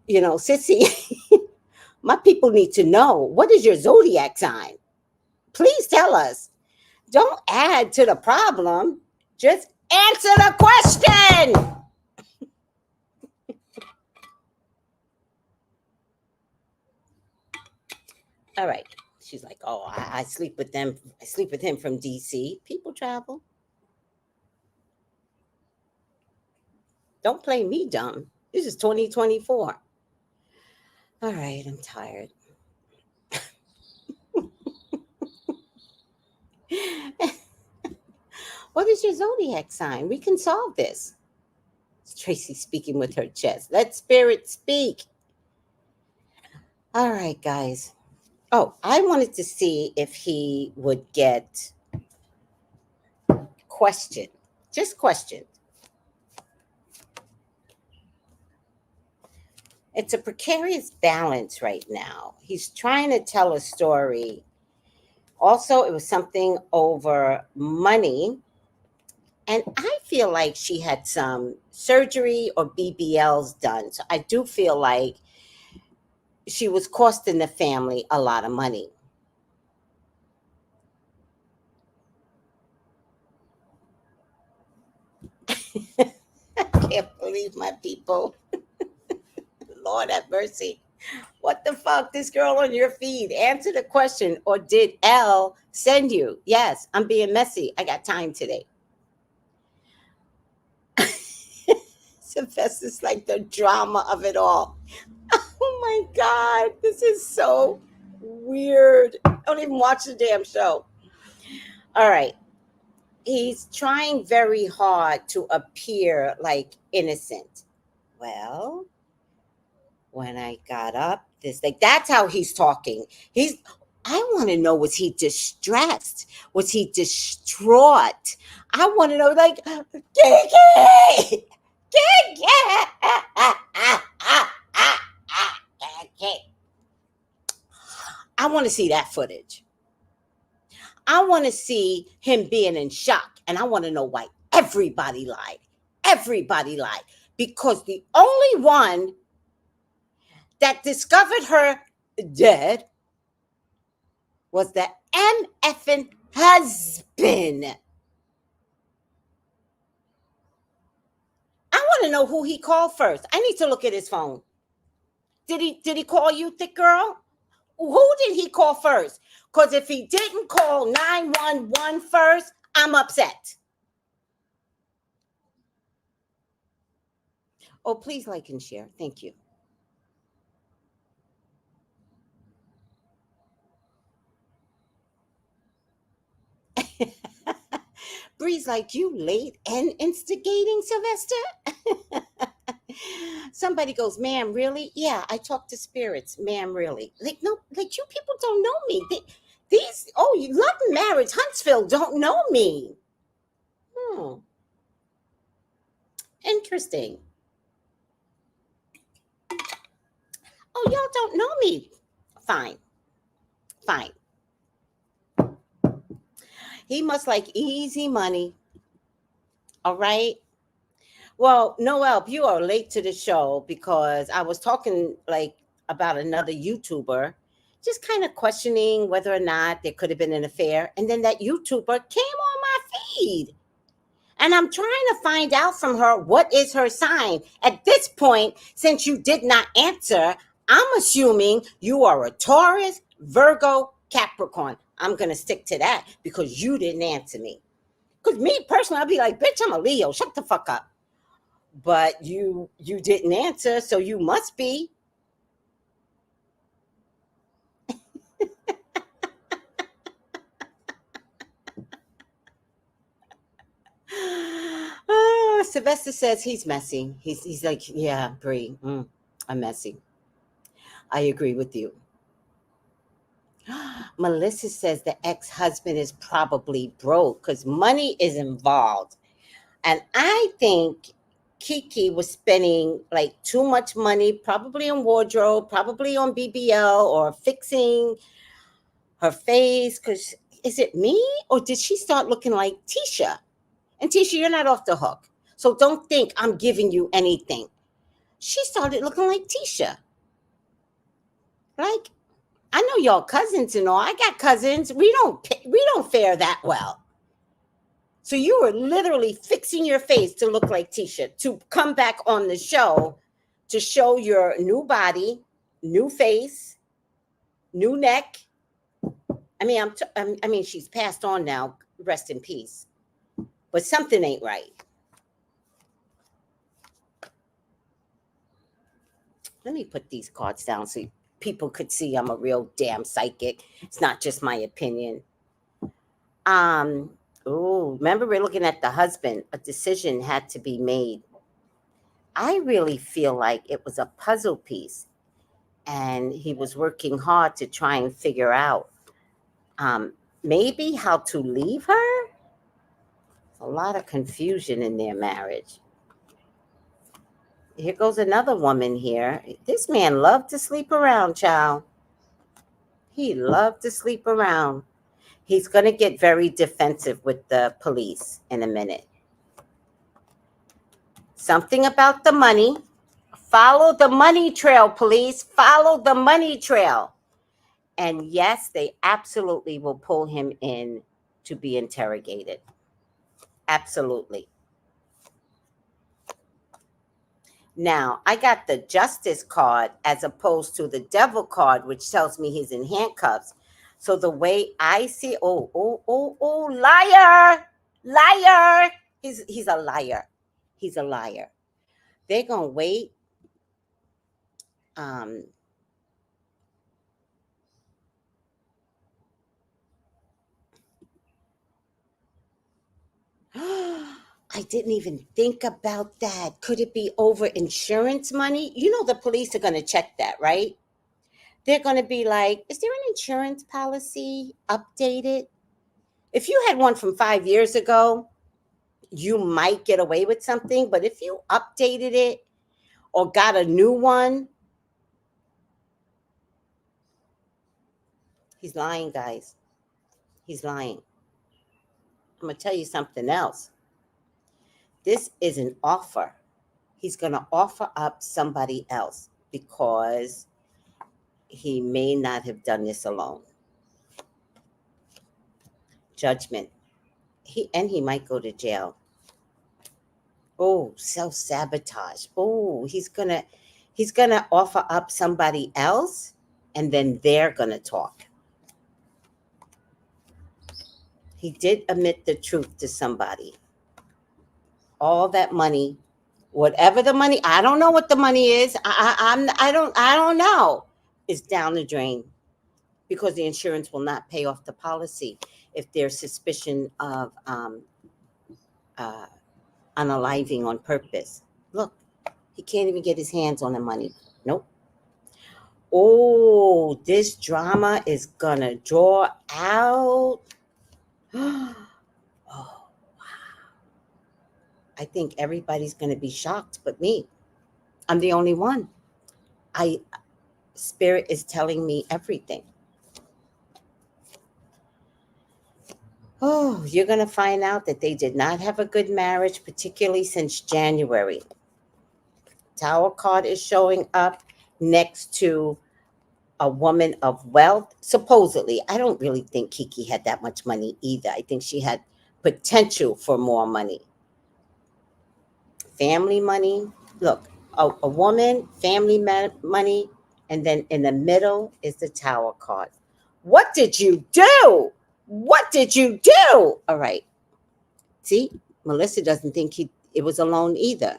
Sissy, my people need to know, what is your zodiac sign? Please tell us. Don't add to the problem. Just answer the question. All right. She's like, oh, I sleep with them. I sleep with him from DC. People travel. Don't play me dumb. This is 2024. All right, I'm tired. What is your zodiac sign? We can solve this. It's Tracy speaking with her chest. Let spirit speak. All right, guys. Oh, I wanted to see if he would get questioned. Just questioned. It's a precarious balance right now. He's trying to tell a story. Also, it was something over money. And I feel like she had some surgery or BBLs done. So I do feel like she was costing the family a lot of money. I can't believe my people. Lord have mercy. What the fuck? This girl on your feed. Answer the question. Or did L send you? Yes, I'm being messy. I got time today. Sylvester's like the drama of it all. Oh my God. This is so weird. Don't even watch the damn show. All right. He's trying very hard to appear like innocent. Well, when I got up, that's how he's talking. I want to know, was he distressed? Was he distraught? I want to know, like, Kiki! Kiki! I want to see that footage. I want to see him being in shock, and I want to know why everybody lied. Everybody lied. Because the only one that discovered her dead was the MFing husband. I want to know who he called first. I need to look at his phone. Did he call you, thick girl? Who did he call first? Because if he didn't call 911 first, I'm upset. Oh, please like and share. Thank you. Breeze, like, you late and instigating, Sylvester? Somebody goes, ma'am, really? Yeah, I talk to spirits, ma'am, really. Like, no, like, you people don't know me. You love marriage, Huntsville don't know me. Interesting. Oh, y'all don't know me. Fine. He must like easy money. All right. Well, Noel, you are late to the show because I was talking like about another YouTuber, just kind of questioning whether or not there could have been an affair. And then that YouTuber came on my feed. And I'm trying to find out from her, what is her sign? At this point, since you did not answer, I'm assuming you are a Taurus, Virgo, Capricorn. I'm going to stick to that because you didn't answer me. Because me personally, I'd be like, bitch, I'm a Leo. Shut the fuck up. But you didn't answer, so you must be. Sylvester says he's messy. He's like, yeah, Bree, I'm messy. I agree with you. Melissa says the ex-husband is probably broke because money is involved. And I think Kiki was spending like too much money, probably on wardrobe, probably on BBL or fixing her face. Because is it me, or did she start looking like Tisha? And Tisha, you're not off the hook. So don't think I'm giving you anything. She started looking like Tisha. Like, I know y'all cousins and all. I got cousins. We don't fare that well. So you were literally fixing your face to look like Tisha, to come back on the show to show your new body, new face, new neck. I mean, she's passed on now. Rest in peace. But something ain't right. Let me put these cards down so people could see I'm a real damn psychic. It's not just my opinion. Remember we're looking at the husband. A decision had to be made. I really feel like it was a puzzle piece, and he was working hard to try and figure out maybe how to leave her. A lot of confusion in their marriage. Here goes another woman here. This man loved to sleep around, child. He loved to sleep around. He's going to get very defensive with the police in a minute. Something about the money. Follow the money trail, police. Follow the money trail. And yes, they absolutely will pull him in to be interrogated. Absolutely. Now, I got the justice card as opposed to the devil card, which tells me he's in handcuffs. So the way I see, liar, liar. He's a liar. He's a liar. They're going to wait. I didn't even think about that. Could it be over insurance money? You know, the police are going to check that, right? They're going to be like, is there an insurance policy updated? If you had one from 5 years ago, you might get away with something. But if you updated it or got a new one, he's lying, guys. He's lying. I'm going to tell you something else. This is an offer. He's going to offer up somebody else because he may not have done this alone. Judgment. He might go to jail. Oh, self-sabotage. Oh, he's gonna offer up somebody else, and then they're gonna talk. He did admit the truth to somebody. All that money, whatever the money, I don't know what the money is. I don't know. Is down the drain because the insurance will not pay off the policy if there's suspicion of unaliving on purpose. Look, he can't even get his hands on the money. Nope. Oh, this drama is gonna draw out. Oh, wow. I think everybody's gonna be shocked but me. I'm the only one. Spirit is telling me everything. Oh, you're gonna find out that they did not have a good marriage, particularly since January. Tower card is showing up next to a woman of wealth. Supposedly, I don't really think Kiki had that much money either. I think she had potential for more money. Family money. Look, a woman, family money, and then in the middle is the Tower card. What did you do? What did you do? All right. See, Melissa doesn't think it was alone either.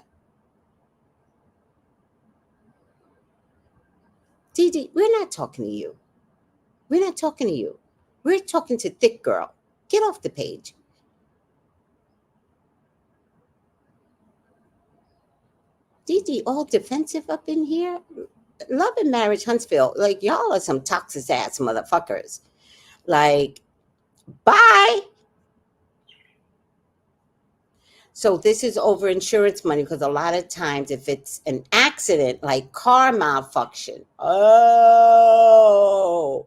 Dee, we're not talking to you. We're not talking to you. We're talking to Thick Girl. Get off the page. Dee, all defensive up in here. Love and Marriage Huntsville. Like, y'all are some toxic ass motherfuckers. Like, bye. So this is over insurance money because a lot of times if it's an accident, like car malfunction. Oh.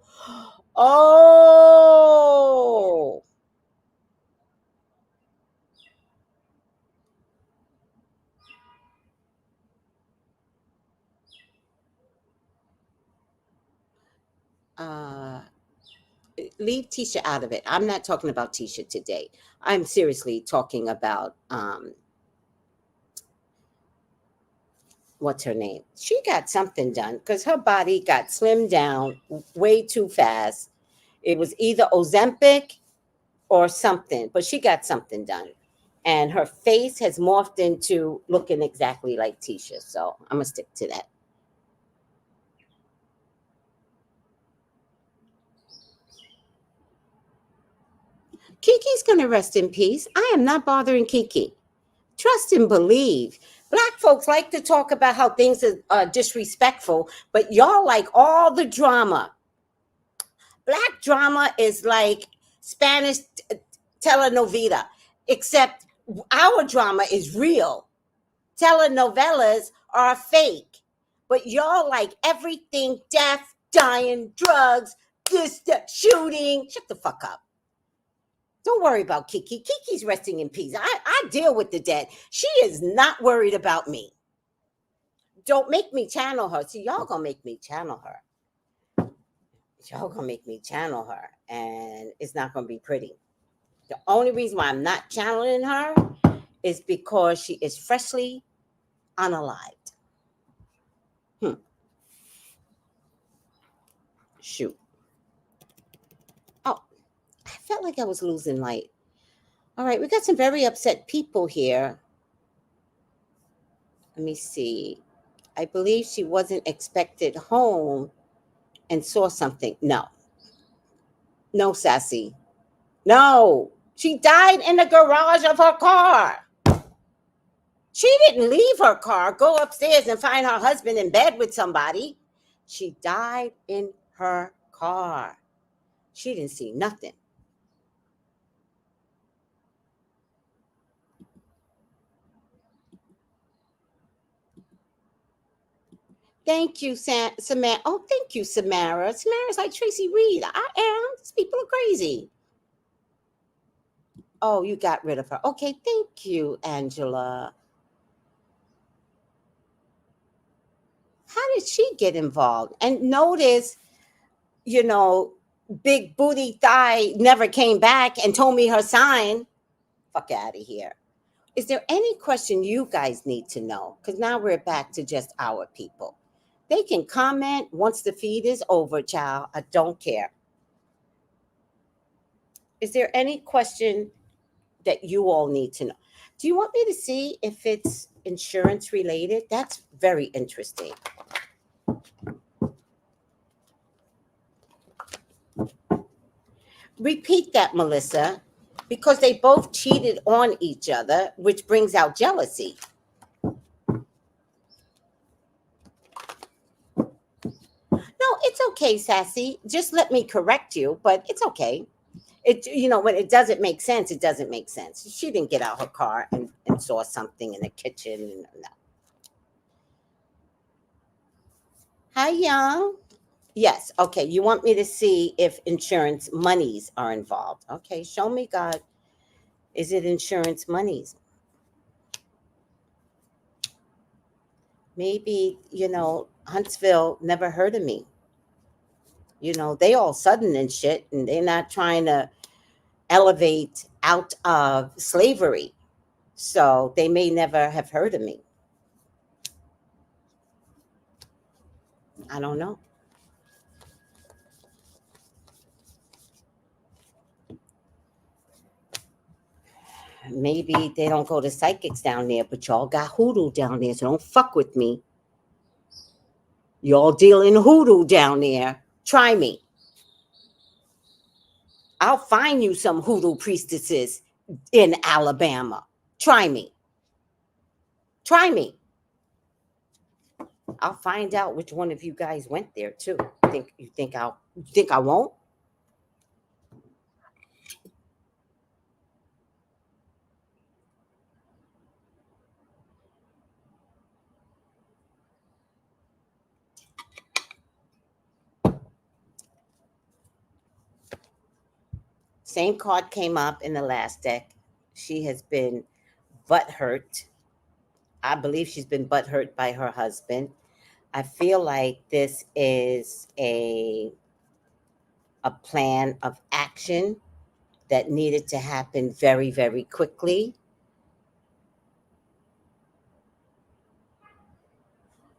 Leave Tisha out of it. I'm not talking about Tisha today. I'm seriously talking about what's her name? She got something done because her body got slimmed down way too fast. It was either Ozempic or something, but she got something done. And her face has morphed into looking exactly like Tisha. So I'm going to stick to that. Kiki's going to rest in peace. I am not bothering Kiki. Trust and believe. Black folks like to talk about how things are disrespectful, but y'all like all the drama. Black drama is like Spanish telenovela, except our drama is real. Telenovelas are fake, but y'all like everything death, dying, drugs, this, that, shooting. Shut the fuck up. Don't worry about Kiki. Kiki's resting in peace. I deal with the dead. She is not worried about me. Don't make me channel her. See, y'all gonna make me channel her. Y'all gonna make me channel her, and it's not gonna be pretty. The only reason why I'm not channeling her is because she is freshly unalived. Shoot. Oh, I felt like I was losing light. All right, we got some very upset people here. Let me see. I believe she wasn't expected home and saw something. No. No, Sassy. No. She died in the garage of her car. She didn't leave her car, go upstairs and find her husband in bed with somebody. She died in her car. She didn't see nothing. Thank you, Samara. Oh, thank you, Samara. Samara's like Tracy Reed. I am. These people are crazy. Oh, you got rid of her. Okay, thank you, Angela. How did she get involved? And notice, big booty thigh never came back and told me her sign. Fuck out of here. Is there any question you guys need to know? Because now we're back to just our people. They can comment once the feed is over, child. I don't care. Is there any question that you all need to know? Do you want me to see if it's insurance related? That's very interesting. Repeat that, Melissa, because they both cheated on each other, which brings out jealousy. No, it's okay, Sassy. Just let me correct you, but it's okay. When it doesn't make sense, it doesn't make sense. She didn't get out her car and saw something in the kitchen. No. Hi, Young. Yes. Okay. You want me to see if insurance monies are involved? Okay. Show me, God. Is it insurance monies? Maybe, Huntsville never heard of me. They all sudden and shit, and they're not trying to elevate out of slavery. So they may never have heard of me. I don't know. Maybe they don't go to psychics down there, but y'all got hoodoo down there, so don't fuck with me. Y'all dealing hoodoo down there. Try me. I'll find you some hoodoo priestesses in Alabama. Try me. Try me. I'll find out which one of you guys went there too. You think I won't? Same card came up in the last deck. She has been butthurt. I believe she's been butthurt by her husband. I feel like this is a plan of action that needed to happen very, very quickly.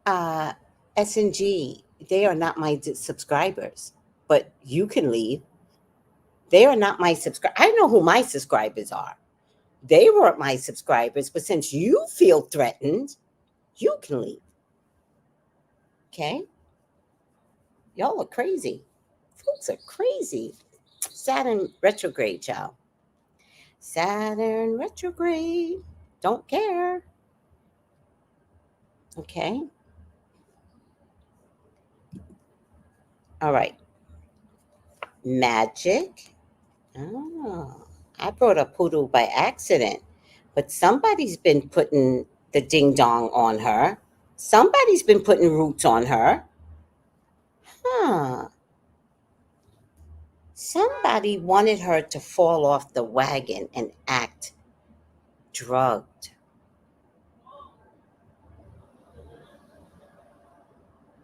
S&G, they are not my subscribers, but you can leave. They are not my subscribers. I know who my subscribers are. They weren't my subscribers, but since you feel threatened, you can leave. Okay? Y'all are crazy. Folks are crazy. Saturn retrograde, y'all. Saturn retrograde. Don't care. Okay? All right. Magic. Oh, I brought up Hoodoo by accident, but somebody's been putting the ding dong on her. Somebody's been putting roots on her. Huh. Somebody wanted her to fall off the wagon and act drugged.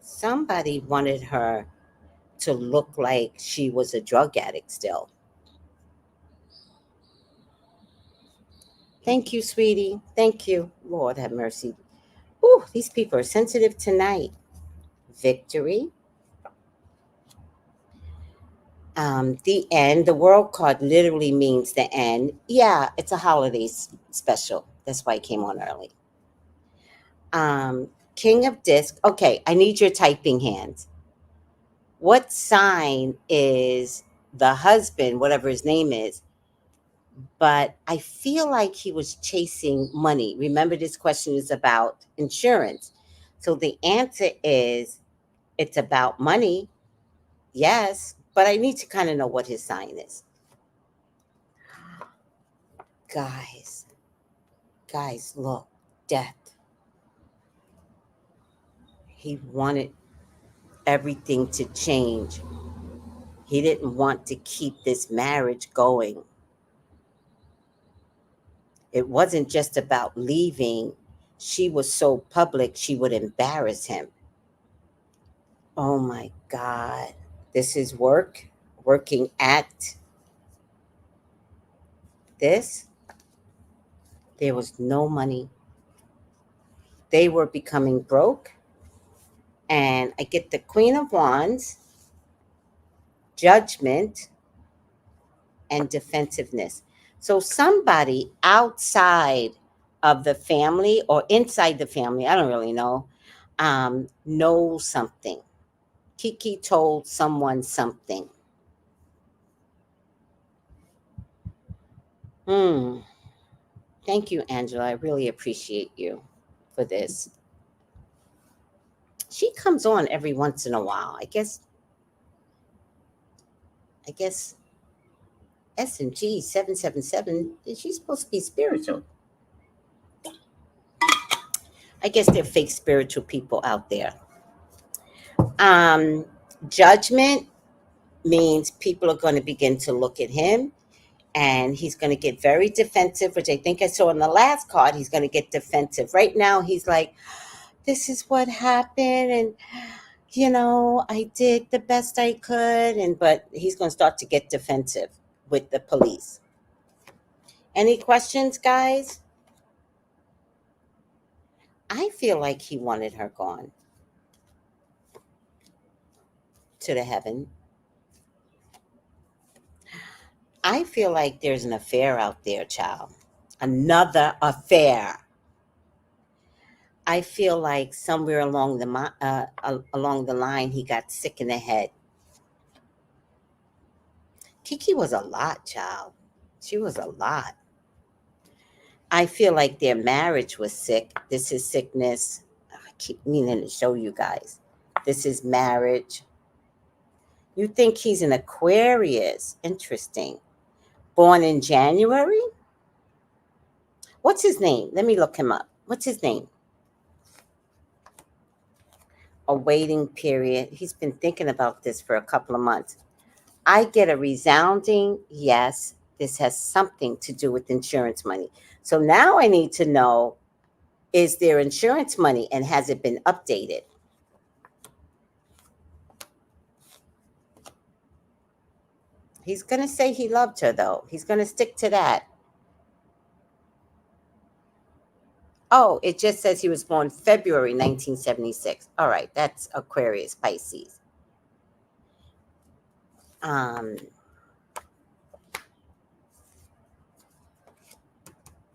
Somebody wanted her to look like she was a drug addict still. Thank you, sweetie. Thank you. Lord have mercy. Ooh, these people are sensitive tonight. Victory. The end. The world card literally means the end. Yeah, it's a holiday special. That's why it came on early. King of Disc. Okay, I need your typing hands. What sign is the husband, whatever his name is, but I feel like he was chasing money. Remember, this question is about insurance. So the answer is it's about money, yes, but I need to kind of know what his sign is. Guys, guys, look, death. He wanted everything to change. He didn't want to keep this marriage going. It wasn't just about leaving. She was so public, she would embarrass him. Oh my God. This is work, working at this. There was no money. They were becoming broke. And I get the Queen of Wands, judgment, and defensiveness. So somebody outside of the family or inside the family, I don't really know, knows something. Kiki told someone something. Hmm. Thank you, Angela. I really appreciate you for this. She comes on every once in a while. I guess S&G 777. Is she supposed to be spiritual? I guess they're fake spiritual people out there. Um, Judgment means people are going to begin to look at him and he's going to get very defensive, which I think I saw in the last card. He's going to get defensive. Right now, he's like, this is what happened. And, I did the best I could. But he's going to start to get defensive with the police. Any questions, guys? I feel like he wanted her gone to the heaven. I feel like there's an affair out there, child. Another affair. I feel like somewhere along the line, he got sick in the head. Kiki was a lot, child. She was a lot. I feel like their marriage was sick. This is sickness. I keep meaning to show you guys. This is marriage. You think he's an Aquarius. Interesting. Born in January? What's his name? Let me look him up. What's his name? A waiting period. He's been thinking about this for a couple of months. I get a resounding yes. This has something to do with insurance money. So now I need to know, is there insurance money and has it been updated? He's going to say he loved her, though. He's going to stick to that. Oh, it just says he was born February 1976. All right, that's Aquarius, Pisces.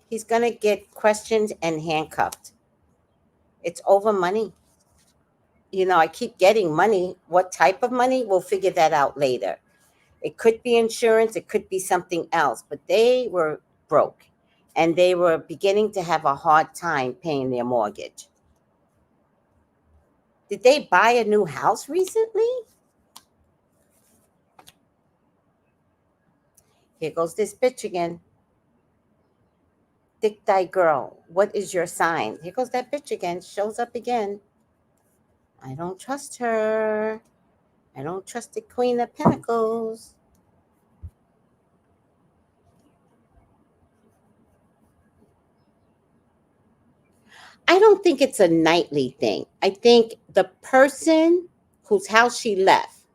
He's going to get questioned and handcuffed. It's over money. I keep getting money. What type of money? We'll figure that out later. It could be insurance. It could be something else. But they were broke and they were beginning to have a hard time paying their mortgage. Did they buy a new house recently? Here goes this bitch again. Dick thy girl. What is your sign? Here goes that bitch again. Shows up again. I don't trust her. I don't trust the Queen of Pentacles. I don't think it's a nightly thing. I think the person whose house she left,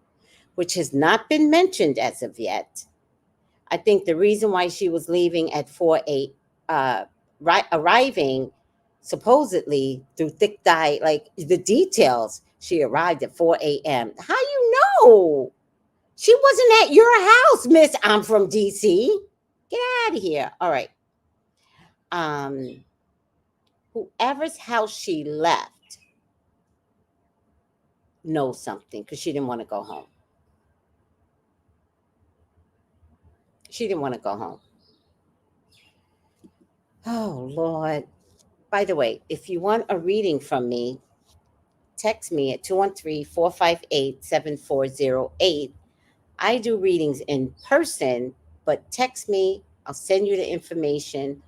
which has not been mentioned as of yet, I think the reason why she was leaving at 4-8, arriving supposedly through thick dye, like the details, she arrived at 4 a.m. How you know? She wasn't at your house, miss. I'm from DC. Get out of here. All right. Whoever's house she left knows something because she didn't want to go home. She didn't want to go home. Oh, Lord. By the way, if you want a reading from me, text me at 213-458-7408. I do readings in person, but text me. I'll send you the information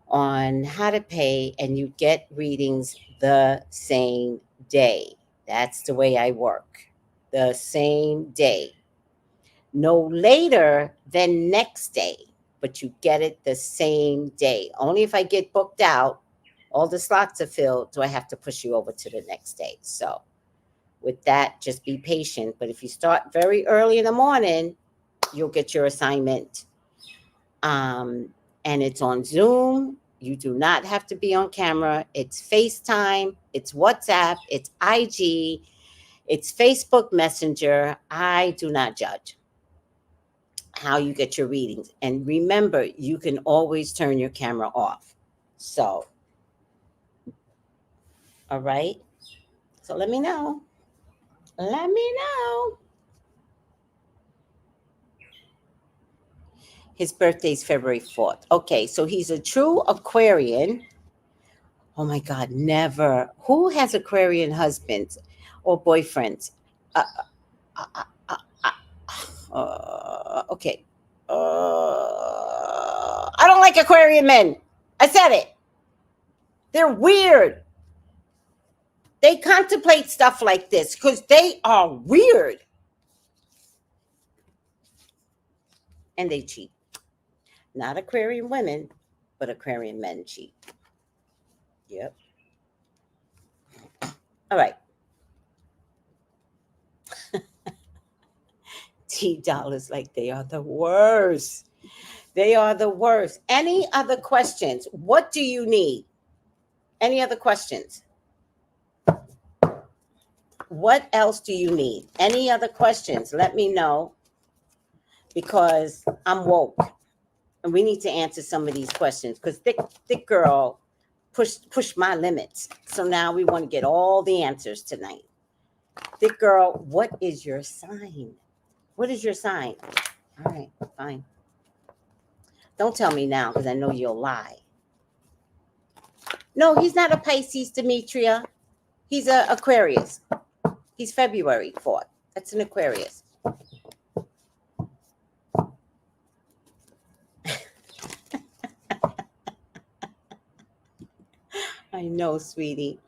on how to pay, and you get readings the same day. That's the way I work. The same day. No later than next day, but you get it the same day. Only if I get booked out, all the slots are filled, do I have to push you over to the next day. So with that, just be patient. But if you start very early in the morning, you'll get your assignment. And it's on Zoom. You do not have to be on camera. It's FaceTime, it's WhatsApp, it's IG, it's Facebook Messenger. I do not judge how you get your readings. And remember, you can always turn your camera off. So, all right. So let me know. Let me know. His birthday's February 4th. Okay, so he's a true Aquarian. Oh my God, never. Who has Aquarian husbands or boyfriends? Uh, uh, uh, uh, okay. I don't like Aquarian men. I said it. They're weird. They contemplate stuff like this because they are weird. And they cheat. Not Aquarian women, but Aquarian men cheat. Yep. All right. $T like they are the worst. They are the worst. Any other questions? What do you need? Any other questions? What else do you need? Any other questions? Let me know, because I'm woke and we need to answer some of these questions, because thick girl pushed my limits. So now we want to get all the answers tonight. Thick girl, what is your sign? What is your sign? All right, fine. Don't tell me now, because I know you'll lie. No, he's not a Pisces, Demetria. He's a Aquarius. He's February 4th. That's an Aquarius. I know, sweetie.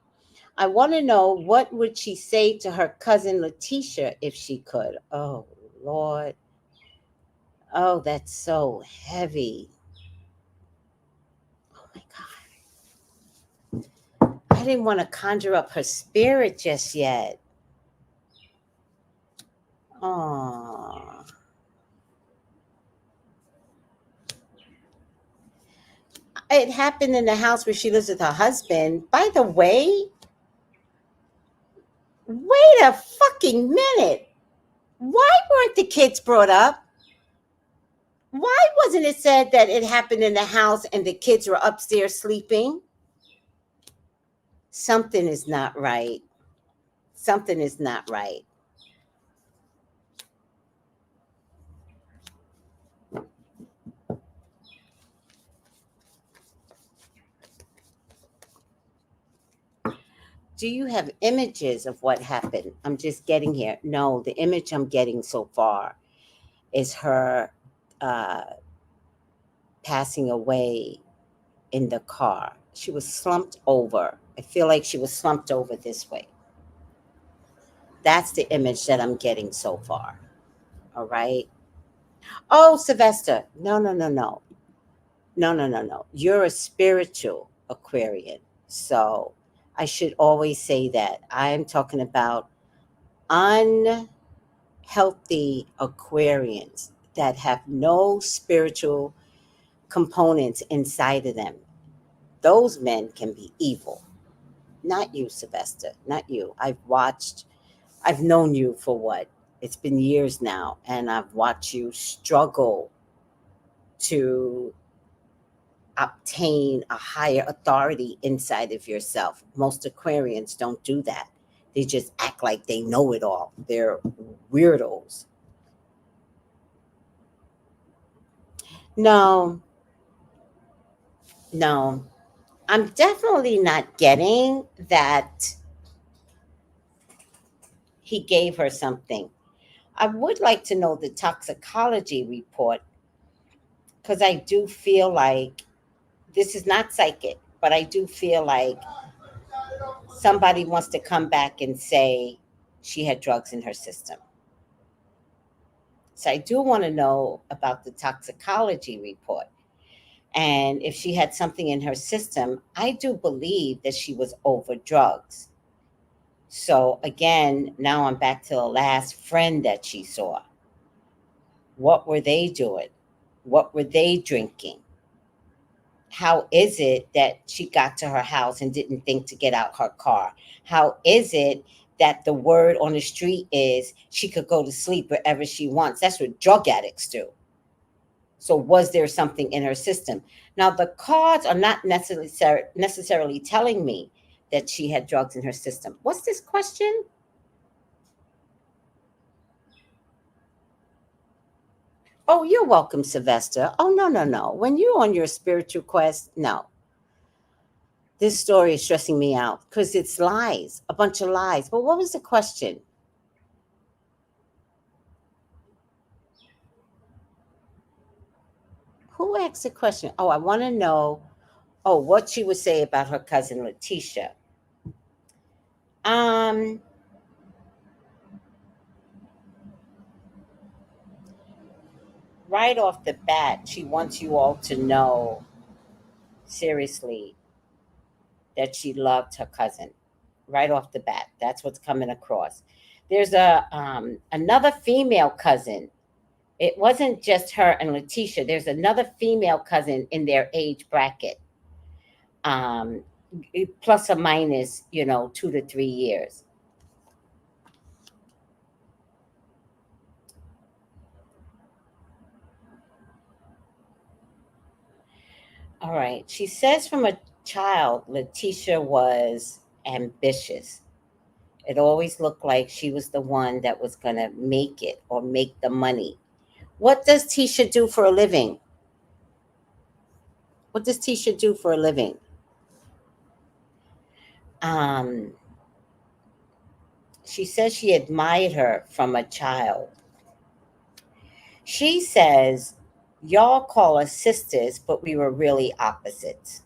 I want to know, what would she say to her cousin Letitia if she could? Oh, Lord. Oh, that's so heavy. Oh, my God. I didn't want to conjure up her spirit just yet. Oh. It happened in the house where she lives with her husband. By the way, wait a fucking minute. Why weren't the kids brought up? Why wasn't it said that it happened in the house and the kids were upstairs sleeping? Something is not right. Something is not right. Do you have images of what happened? I'm just getting here. No, the image I'm getting so far is her passing away in the car. She was slumped over. I feel like she was slumped over this way. That's the image that I'm getting so far. All right. Oh, Sylvester. No, no, no, no. No, no, no, no. You're a spiritual Aquarian. So I should always say that. I'm talking about unhealthy Aquarians that have no spiritual components inside of them. Those men can be evil. Not you, Sylvester. Not you. I've known you for what? It's been years now, and I've watched you struggle to obtain a higher authority inside of yourself. Most Aquarians don't do that. They just act like they know it all. They're weirdos. No, No, I'm definitely not getting that he gave her something. I would like to know the toxicology report because I do feel like this is not psychic, but I do feel like somebody wants to come back and say she had drugs in her system. So I do want to know about the toxicology report. And if she had something in her system, I do believe that she was over drugs. So again, now I'm back to the last friend that she saw. What were they doing? What were they drinking? How is it that she got to her house and didn't think to get out her car? How is it that the word on the street is she could go to sleep wherever she wants? That's what drug addicts do. So was there something in her system? Now the cards are not necessarily telling me that she had drugs in her system. What's this question? Oh, you're welcome, Sylvester. Oh, no, no, no. When you're on your spiritual quest, no. This story is stressing me out because it's lies, a bunch of lies. But what was the question? Who asked the question? Oh, I want to know, oh, what she would say about her cousin Letitia. Um, right off the bat, she wants you all to know seriously that she loved her cousin. Right off the bat, that's what's coming across. There's a another female cousin. It wasn't just her and Letitia. There's another female cousin in their age bracket, um, plus or minus, 2 to 3 years. All right. She says from a child, Letitia was ambitious. It always looked like she was the one that was going to make it or make the money. What does Tisha do for a living? What does Tisha do for a living? Um, she says she admired her from a child. She says, y'all call us sisters, but we were really opposites.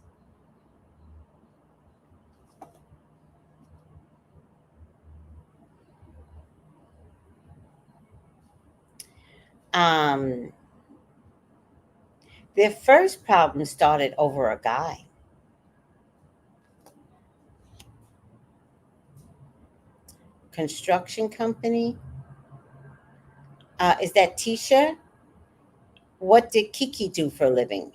Um, their first problem started over a guy. Construction company. Is that Tisha? What did Kiki do for a living?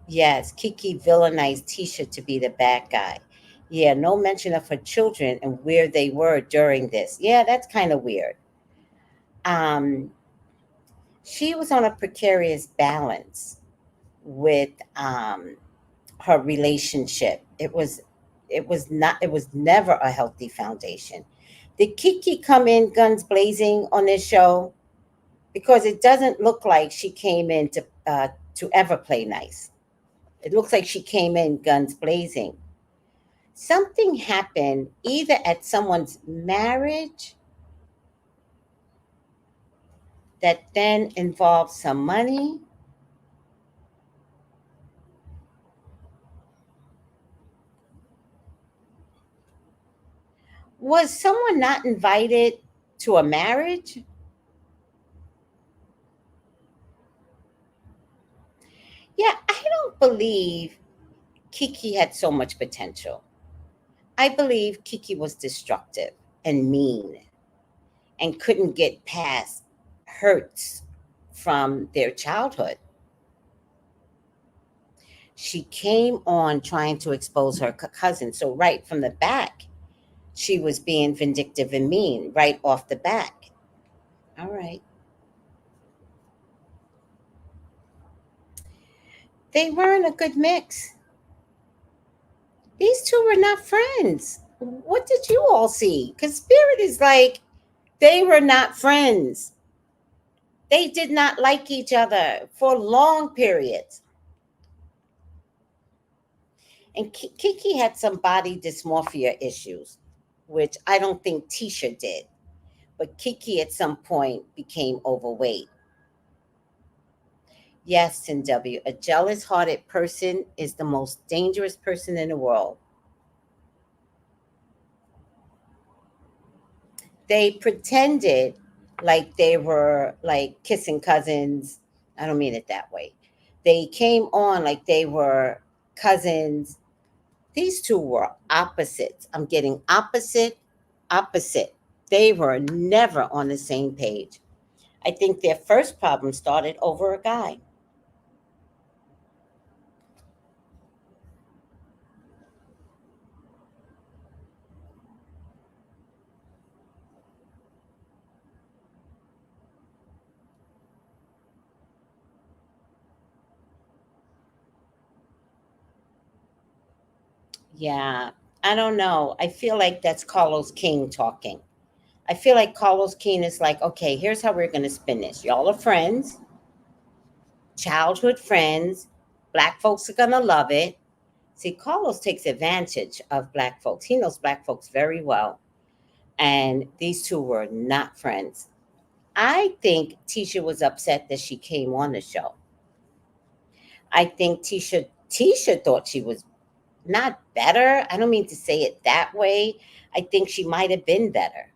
Yes, Kiki villainized Tisha to be the bad guy. Yeah, no mention of her children and where they were during this. Yeah, that's kind of weird. Um, she was on a precarious balance with her relationship. It was never a healthy foundation. Did Kiki come in guns blazing on this show? Because it doesn't look like she came in to ever play nice. It looks like she came in guns blazing. Something happened either at someone's marriage that then involved some money. Was someone not invited to a marriage? Yeah, I don't believe Kiki had so much potential. I believe Kiki was destructive and mean and couldn't get past hurts from their childhood. She came on trying to expose her cousin. So, right from the back, she was being vindictive and mean right off the back. All right. They weren't a good mix. These two were not friends. What did you all see? Because Spirit is like, They were not friends. They did not like each other for long periods. And Kiki had some body dysmorphia issues, which I don't think Tisha did. But Kiki at some point became overweight. Yes, and W, a jealous hearted person is the most dangerous person in the world. They pretended like they were like kissing cousins. I don't mean it that way. They came on like they were cousins. These two were opposites. I'm getting opposite, opposite. They were never on the same page. I think their first problem started over a guy. Yeah, I don't know. I feel like that's Carlos King talking. I feel like Carlos King is like, okay, here's how we're going to spin this. Y'all are friends, childhood friends. Black folks are going to love it. See, Carlos takes advantage of black folks. He knows black folks very well. And these two were not friends. I think Tisha was upset that she came on the show. I think Tisha thought she was not better. I don't mean to say it that way. I think she might have been better.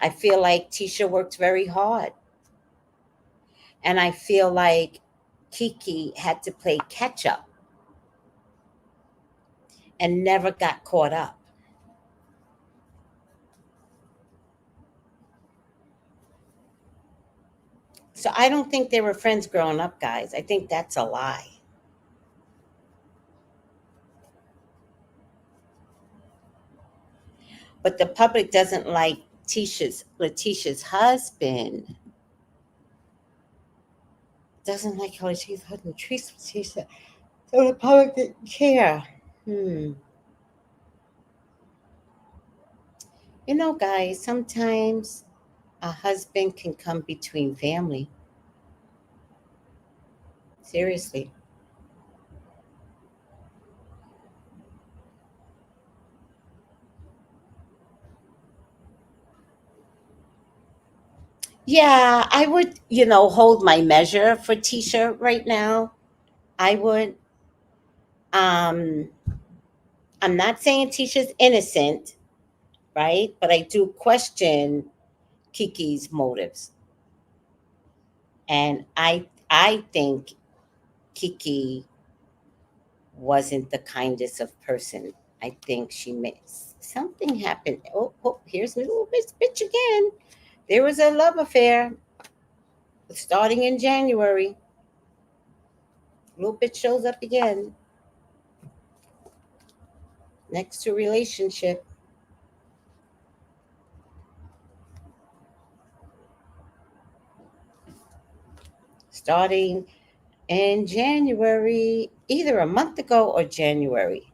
I feel like Tisha worked very hard. And I feel like Kiki had to play catch up and never got caught up. So I don't think they were friends growing up, guys. I think that's a lie. But the public doesn't like Letitia's husband. Doesn't like how Letitia's husband treats Letitia. So the public didn't care. Hmm. You know, guys, sometimes a husband can come between family. Seriously. Yeah, I would, hold my measure for Tisha right now. I would. Um, I'm not saying Tisha's innocent, right? But I do question Kiki's motives, and I think Kiki wasn't the kindest of person. I think she made something happen. Oh, here's little bitch again. There was a love affair starting in January. Little bitch shows up again next to relationship starting in January, either a month ago or January.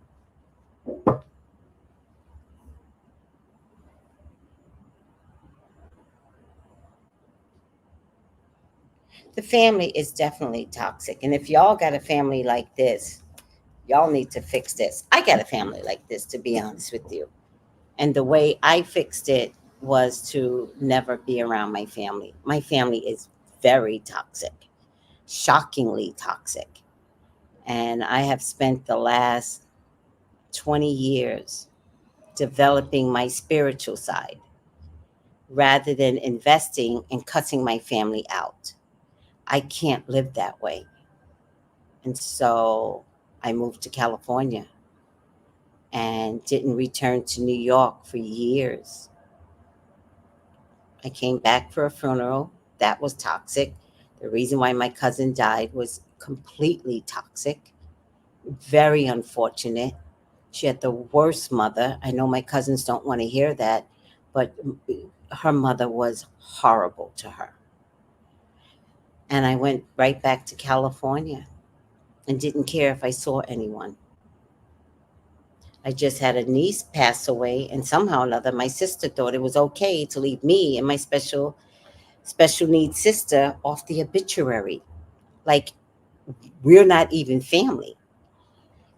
The family is definitely toxic. And if y'all got a family like this, y'all need to fix this. I got a family like this, to be honest with you. And the way I fixed it was to never be around my family. My family is very toxic, shockingly toxic. And I have spent the last 20 years developing my spiritual side rather than investing in cutting my family out. I can't live that way. And so I moved to California and didn't return to New York for years. I came back for a funeral that was toxic. The reason why my cousin died was completely toxic, very unfortunate. She had the worst mother. I know my cousins don't want to hear that, but her mother was horrible to her. And I went right back to California and didn't care if I saw anyone. I just had a niece pass away, and somehow or another, my sister thought it was okay to leave me and my special needs sister off the obituary. Like, we're not even family.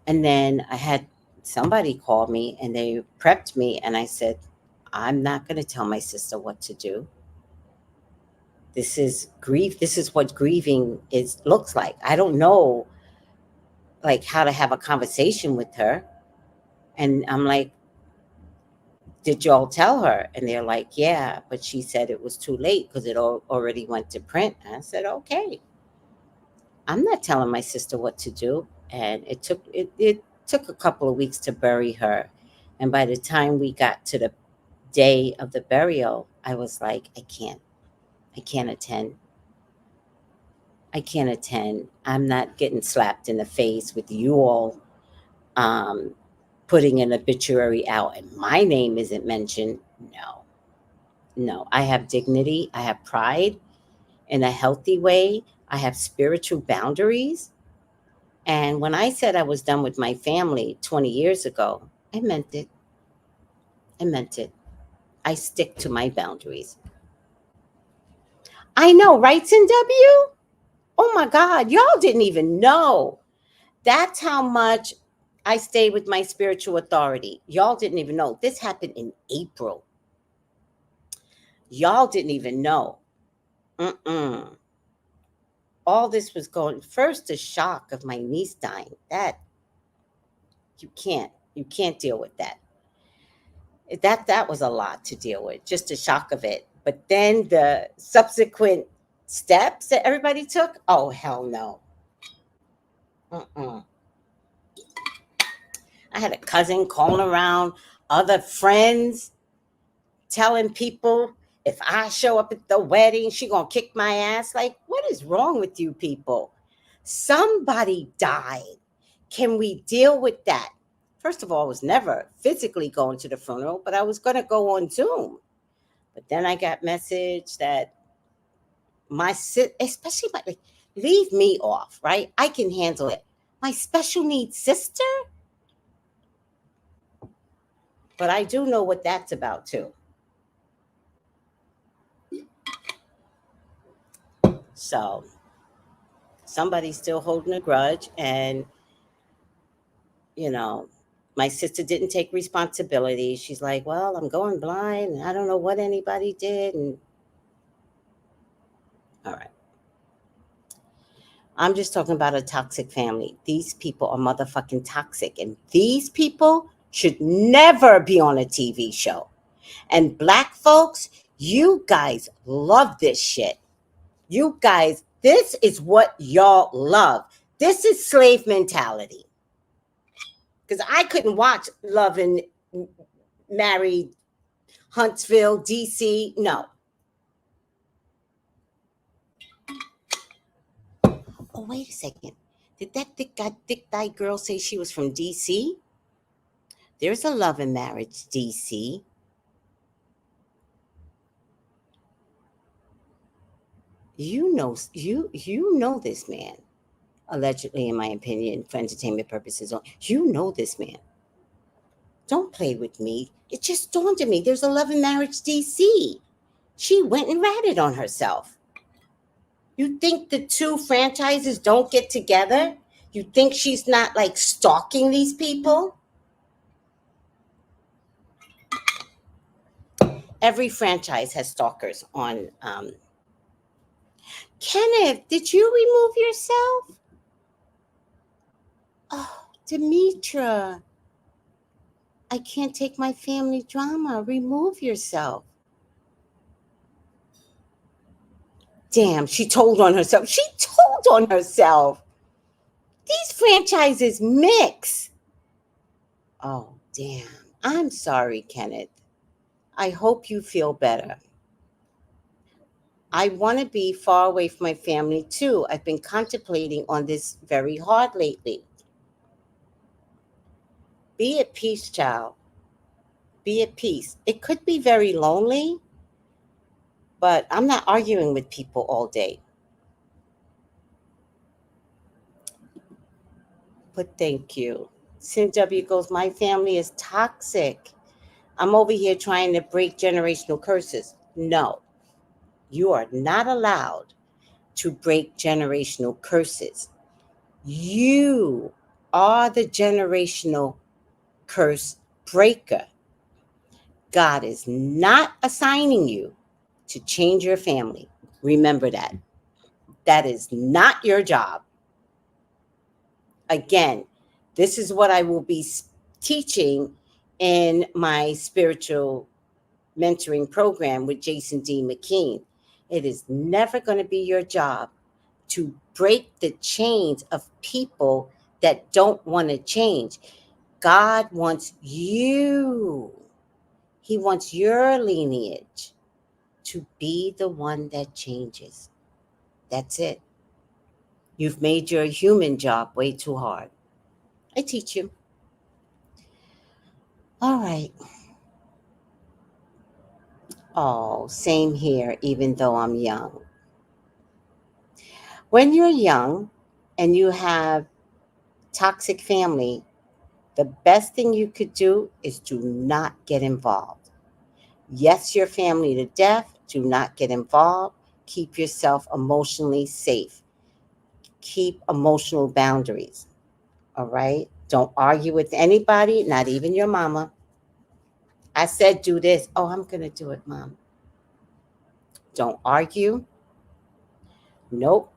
And then I had somebody call me and they prepped me, and I said, I'm not going to tell my sister what to do. This is grief. This is what grieving is looks like. I don't know like how to have a conversation with her. And I'm like, did y'all tell her? And they're like, yeah, but she said it was too late because it already went to print. And I said, okay, I'm not telling my sister what to do. And it took a couple of weeks to bury her. And by the time we got to the day of the burial, I was like, I can't attend. I can't attend. I'm not getting slapped in the face with you all um, putting an obituary out and my name isn't mentioned. No. I have dignity. I have pride in a healthy way. I have spiritual boundaries. And when I said I was done with my family 20 years ago, I meant it. I meant it. I stick to my boundaries. I know, right, CW? Oh my God, y'all didn't even know. That's how much I stay with my spiritual authority. Y'all didn't even know. This happened in April. Y'all didn't even know. Mm-mm. All this was going first, the shock of my niece dying. That you can't deal with that. That was a lot to deal with, just the shock of it. But then the subsequent steps that everybody took, oh hell no. Mm-mm. I had a cousin calling around other friends telling people if I show up at the wedding, she gonna kick my ass. Like, what is wrong with you people? Somebody died. Can we deal with that? First of all, I was never physically going to the funeral, but I was gonna go on Zoom. But then I got message that especially my, like, leave me off, right? I can handle it. My special needs sister, but I do know what that's about too. So somebody's still holding a grudge, and you know, my sister didn't take responsibility. She's like, well, I'm going blind and I don't know what anybody did. And all right, I'm just talking about a toxic family. These people are motherfucking toxic, and these people should never be on a TV show. And black folks, you guys love this shit. You guys, this is what y'all love. This is slave mentality. Because I couldn't watch Love and Married Huntsville, DC. No. Oh, wait a second. Did that thick eyed girl say she was from DC? There's a Love and Marriage DC. You know this man. Allegedly, in my opinion, for entertainment purposes. You know this man. Don't play with me. It just dawned on me. There's a Love and Marriage DC. She went and ratted on herself. You think the two franchises don't get together? You think she's not like stalking these people? Every franchise has stalkers on. Kenneth, did you remove yourself? Oh, Demetra, I can't take my family drama. Remove yourself. Damn, she told on herself. She told on herself. These franchises mix. Oh, damn. I'm sorry, Kenneth. I hope you feel better. I want to be far away from my family too. I've been contemplating on this very hard lately. Be at peace, child. Be at peace. It could be very lonely, but I'm not arguing with people all day. But thank you. Sin W goes, my family is toxic. I'm over here trying to break generational curses. No, you are not allowed to break generational curses. You are the generational curse breaker. God is not assigning you to change your family. Remember that. That is not your job. Again, this is what I will be teaching in my spiritual mentoring program with Jason D. McKean. It is never going to be your job to break the chains of people that don't want to change. God wants you. He wants your lineage to be the one that changes. That's it. You've made your human job way too hard. I teach you. All right. Oh, same here, even though I'm young. When you're young and you have toxic family, the best thing you could do is do not get involved. Yes, your family to death. Do not get involved. Keep yourself emotionally safe. Keep emotional boundaries. All right? Don't argue with anybody, not even your mama. I said do this. Oh, I'm going to do it, Mom. Don't argue. Nope.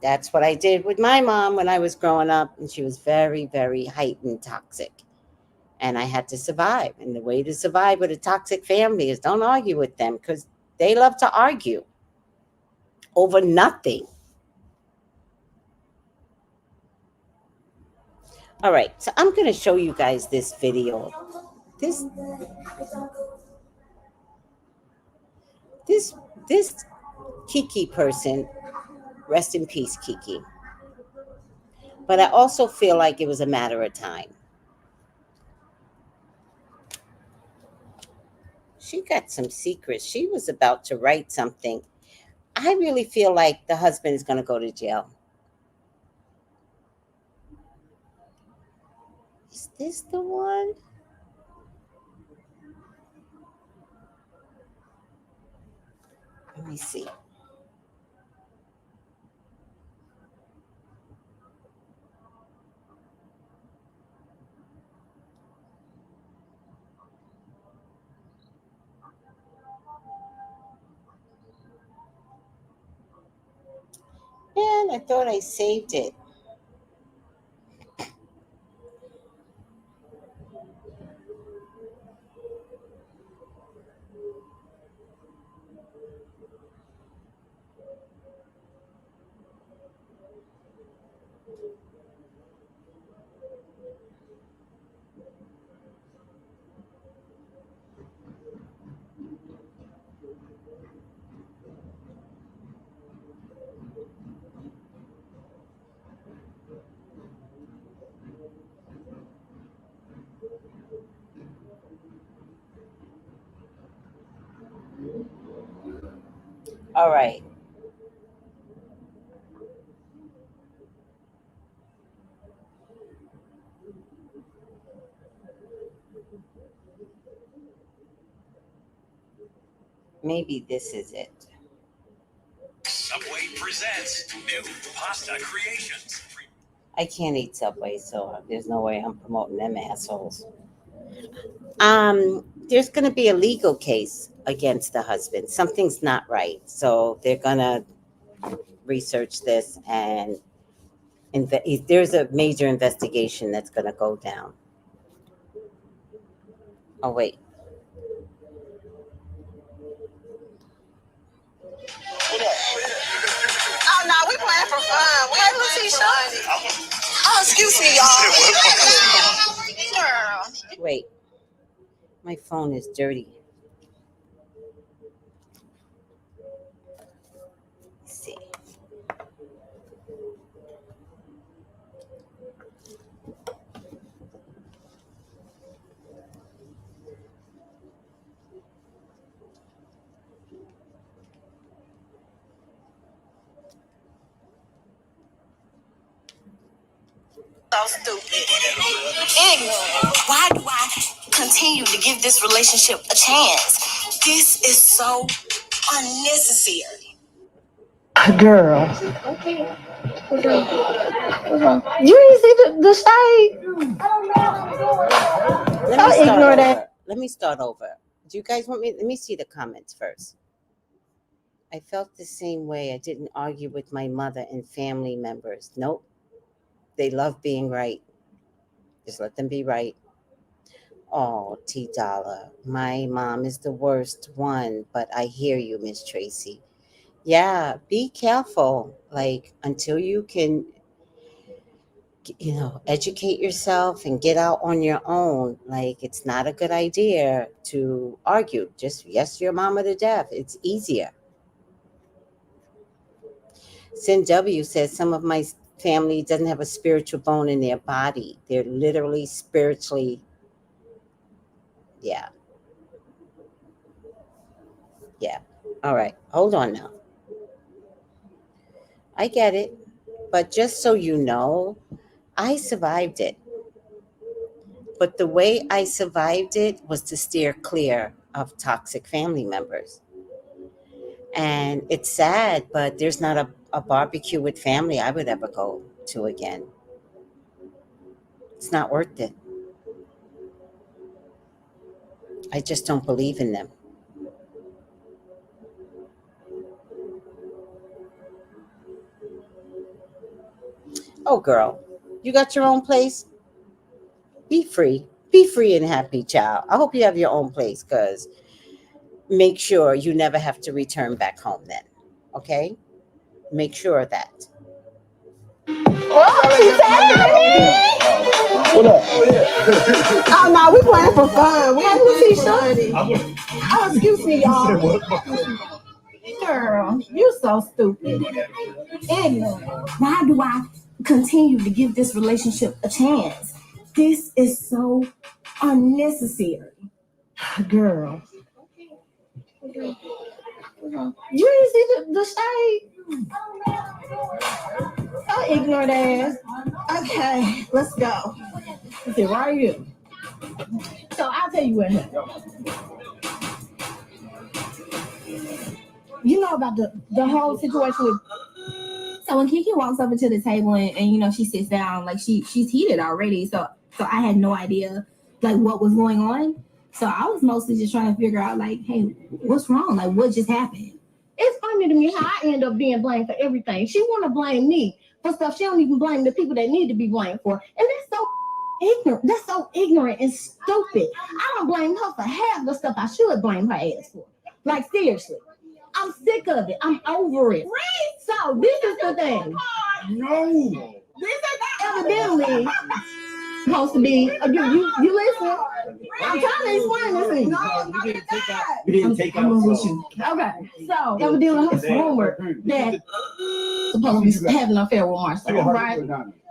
That's what I did with my mom when I was growing up, and she was very, very heightened toxic. And I had to survive. And the way to survive with a toxic family is don't argue with them, because they love to argue over nothing. All right, so I'm going to show you guys this video. This this this Kiki person, rest in peace, Kiki. But I also feel like it was a matter of time. She got some secrets. She was about to write something. I really feel like the husband is going to go to jail. Is this the one? Let me see. Man, I thought I saved it. All right. Maybe this is it. Subway presents new pasta creations. I can't eat Subway, so there's no way I'm promoting them assholes. There's going to be a legal case against the husband. Something's not right, so they're going to research this, and there's a major investigation that's going to go down. Oh wait. Oh no, we playing for fun. Hey, Tisha. Oh, excuse me, y'all. Girl. Wait. My phone is dirty. Let's see. So stupid. Ignorant. Why do I continue to give this relationship a chance? This is so unnecessary. Girl. You didn't see the shade? Let me start over. Do you guys want me? Let me see the comments first. I felt the same way. I didn't argue with my mother and family members. Nope. They love being right. Just let them be right. Oh, T Dollar. My mom is the worst one, but I hear you, Miss Tracy. Yeah, be careful. Like, until you can, educate yourself and get out on your own. Like, it's not a good idea to argue. Just yes, your mama to death. It's easier. Sin W says some of my family doesn't have a spiritual bone in their body. They're literally spiritually, yeah. Yeah. All right. Hold on now. I get it. But just so you know, I survived it. But the way I survived it was to steer clear of toxic family members. And it's sad, but there's not a barbecue with family I would ever go to again. It's not worth it. I just don't believe in them. Oh, girl, you got your own place? Be free. Be free and happy, child. I hope you have your own place, because make sure you never have to return back home then. Okay? Make sure of that. Oh no, we playing for fun. We had Tisha. Oh, excuse me, y'all. Girl, you so stupid. Ignorant. Why do I continue to give this relationship a chance? This is so unnecessary. Girl. You didn't see the shade? Oh, ignorant ass. Okay, let's go. Okay, where are you? So I'll tell you what happened. You know about the whole situation with. So when Kiki walks over to the table and she sits down, like she's heated already. So I had no idea like what was going on. So I was mostly just trying to figure out like, hey, what's wrong? Like what just happened? It's funny to me how I end up being blamed for everything. She want to blame me for stuff she don't even blame the people that need to be blamed for. And that's so ignorant. That's so ignorant and stupid. I don't blame her for half the stuff I should blame her ass for. Like seriously. I'm sick of it. I'm over it. So this is the thing. No. This is evidently supposed to be. You listen. I'm trying to explain this thing. No, you didn't take out. Okay. So evidently her homework that supposed to be having an affair with Marcel, right?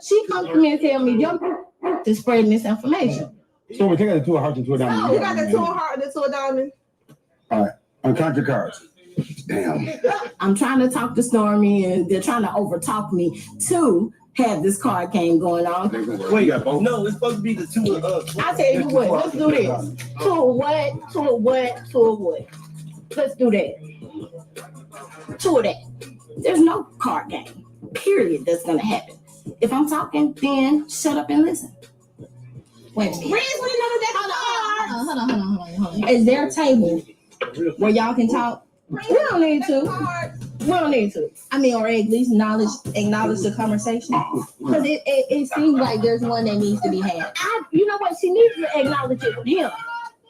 She comes to me and tell me, "Yo, to spreading this information." So we take out the 2 hearts and 2 diamonds. Oh, we got the 2 hearts and 2 diamonds. All right. Uncount your cards. Damn. I'm trying to talk to Stormy and they're trying to overtalk me to have this card game going on. Wait, no, it's supposed to be the 2 of I'll tell you what, let's do this. 2 of what? 2 of what? 2 of what? Let's do that. 2 of that. There's no card game, period, that's going to happen. If I'm talking, then shut up and listen. Wait a minute. Hold on. Is there a table where y'all can talk? We don't need to. I mean, or at least acknowledge the conversation. Because it seems like there's one that needs to be had. You know what? She needs to acknowledge it with him,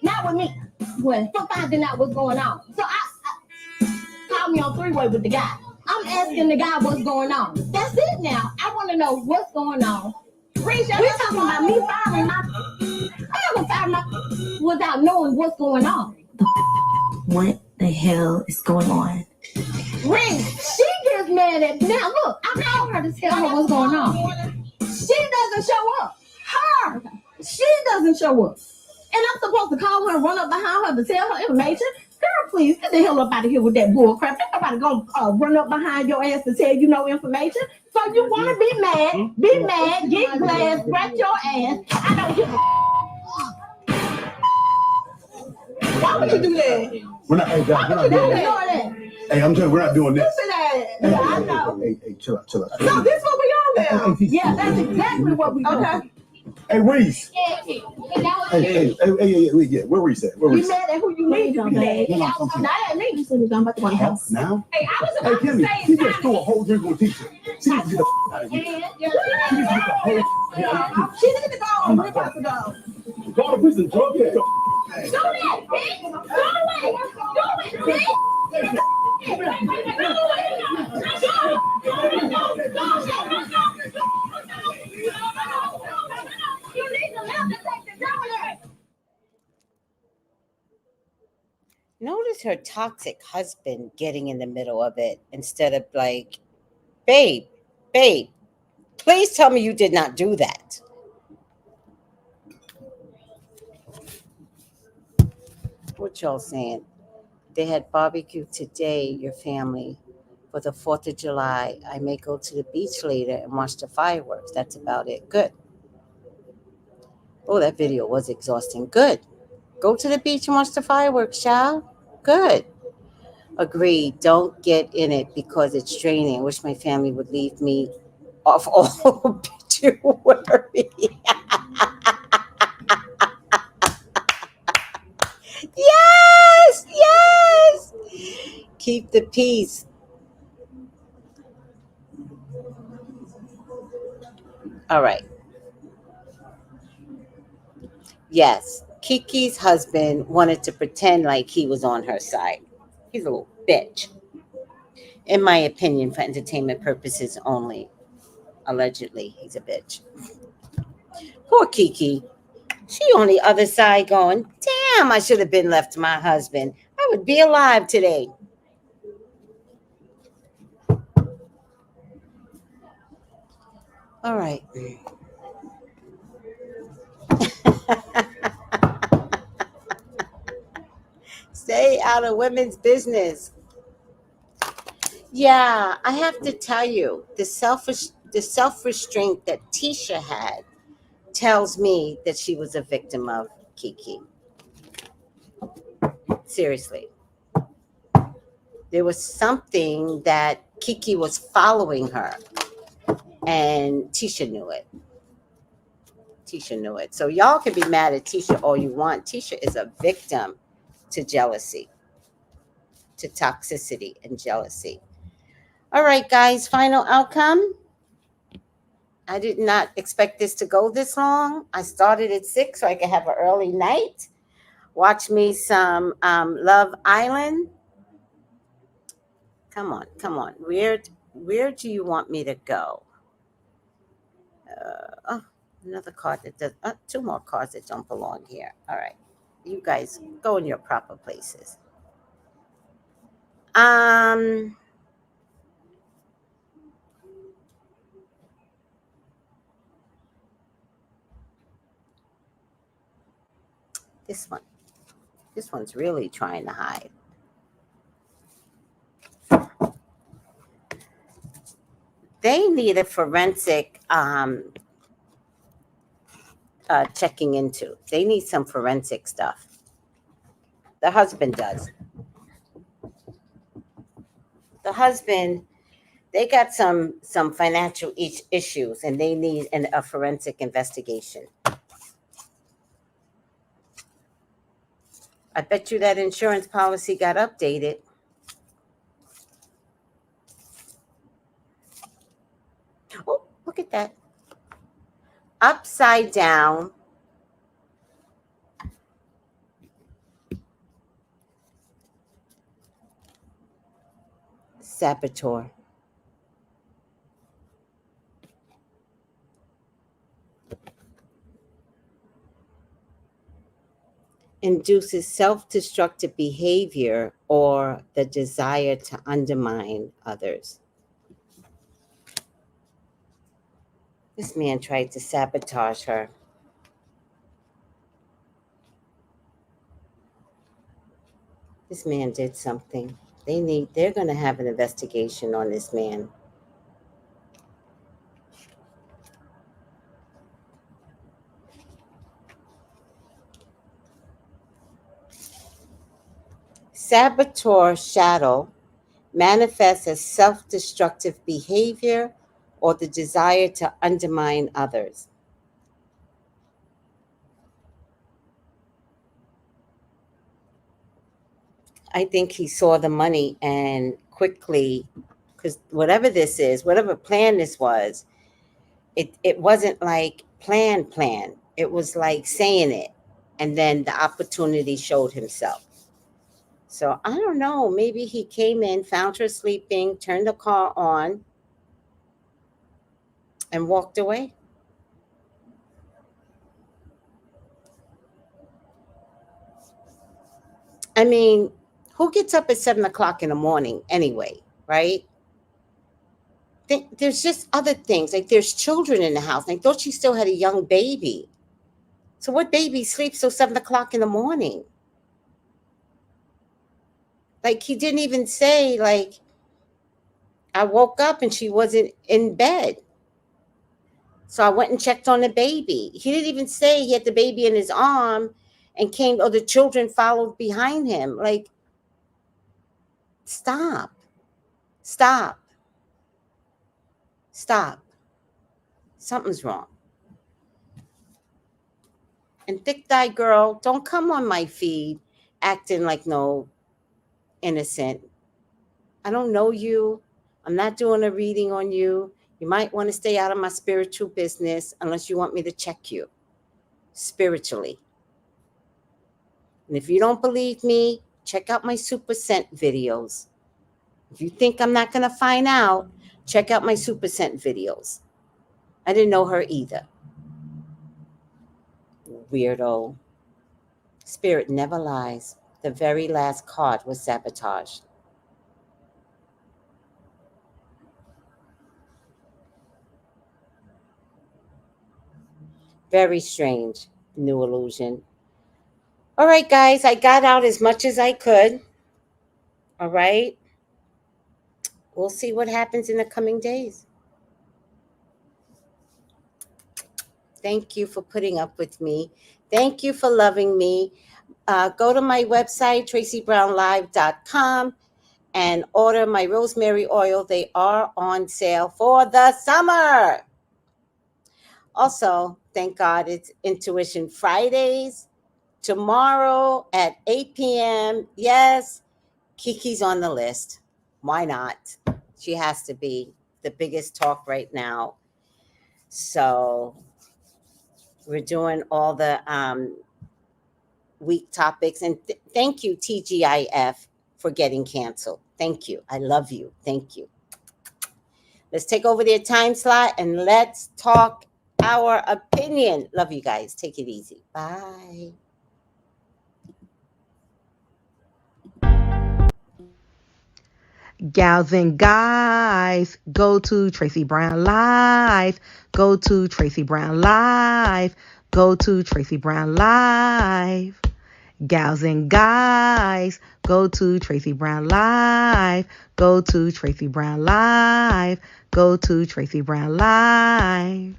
not with me. Well, for finding out what's going on. So I called me on 3-way with the guy. I'm asking the guy what's going on. That's it now. I want to know what's going on. We're talking about me firing my. I'm not gonna fire without knowing what's going on. What the hell is going on? Ring, she gets mad at me. Now look, I called her to tell her what's going on. She doesn't show up. She doesn't show up. And I'm supposed to call her and run up behind her to tell her information? Girl, please get the hell up out of here with that bull crap. Ain't nobody gonna run up behind your ass to tell you no information. So you want to be mad, get glad, scratch your ass. I don't give a. Why would you do that? We're not, hey, guys, we're not doing that. Hey, I'm telling you, we're not doing this. Yeah, I know. Hey, chill out. So this what we on now? Yeah, that's exactly what we doing. Okay. Hey, Reese. Hey, where Reese at? You mad at who you need to be mad? Not at me. You said I'm about to go to the house. Now? Hey, I was about to Kimmy, say she just threw a whole drink on Tisha. She needs to get the out of here. She needs to go. We're about to go. Go to prison, drug it. Do that, bitch. Do it, bitch. Notice her toxic husband getting in the middle of it instead of like, babe, please tell me you did not do that. What y'all saying? They had barbecue today, your family, for the 4th of July. I may go to the beach later and watch the fireworks. That's about it. Good. Oh, that video was exhausting. Good. Go to the beach and watch the fireworks, child. Good. Agreed. Don't get in it because it's draining. Wish my family would leave me off all obituary. Yes. Keep the peace. All right. Yes. Kiki's husband wanted to pretend like he was on her side. He's a little bitch. In my opinion, for entertainment purposes only. Allegedly, he's a bitch. Poor Kiki. She on the other side going, damn, I should have been left to my husband. I would be alive today. All right. Stay out of women's business. Yeah, I have to tell you, the self-restraint that Tisha had tells me that she was a victim of Kiki. Seriously. There was something that Kiki was following her, and Tisha knew it. So y'all can be mad at Tisha all you want. Tisha is a victim to jealousy, to toxicity and jealousy. All right, guys, final outcome. I did not expect this to go this long. I started at 6 so I could have an early night. Watch me some Love Island. Come on. Where do you want me to go? Another card that does, 2 more cards that don't belong here. All right. You guys go in your proper places. This one's really trying to hide. They need a forensic checking into. They need some forensic stuff. The husband does. The husband, they got some financial issues, and they need a forensic investigation. I bet you that insurance policy got updated. Oh, look at that. Upside down. Saboteur. Induces self-destructive behavior or the desire to undermine others. This man tried to sabotage her. This man did something. They're going to have an investigation on this man. Saboteur shadow manifests as self-destructive behavior or the desire to undermine others. I think he saw the money and quickly, because whatever this is, whatever plan this was, it wasn't like plan. It was like saying it, and then the opportunity showed himself. So I don't know. Maybe he came in, found her sleeping, turned the car on, and walked away. I mean, who gets up at 7 o'clock in the morning anyway, right? There's just other things. Like there's children in the house. I thought she still had a young baby. So what baby sleeps till 7 o'clock in the morning? Like he didn't even say, like, I woke up and she wasn't in bed. So I went and checked on the baby. He didn't even say he had the baby in his arm and came, or the children followed behind him. Like, stop. Something's wrong. And thick thigh girl, don't come on my feed acting like no innocent. I don't know you. I'm not doing a reading on you. You might want to stay out of my spiritual business unless you want me to check you spiritually. And if you don't believe me, check out my Super Scent videos. If you think I'm not going to find out, check out my Super Scent videos. I didn't know her either. Weirdo. Spirit never lies. The very last card was Sabotage. Very strange. New illusion. All right, guys, I got out as much as I could. All right. We'll see what happens in the coming days. Thank you for putting up with me. Thank you for loving me. Go to my website, tracybrownlive.com, and order my rosemary oil. They are on sale for the summer. Also, thank God it's Intuition Fridays. Tomorrow at 8 p.m. Yes, Kiki's on the list. Why not? She has to be the biggest talk right now. So we're doing all the week topics. And thank you, TGIF, for getting canceled. Thank you. I love you. Thank you. Let's take over their time slot and let's talk our opinion. Love you guys. Take it easy. Bye. Gals and guys, go to Tracy Brown Live. Go to Tracy Brown Live. Go to Tracy Brown Live. Gals and guys, go to Tracy Brown Live. Go to Tracy Brown Live. Go to Tracy Brown Live.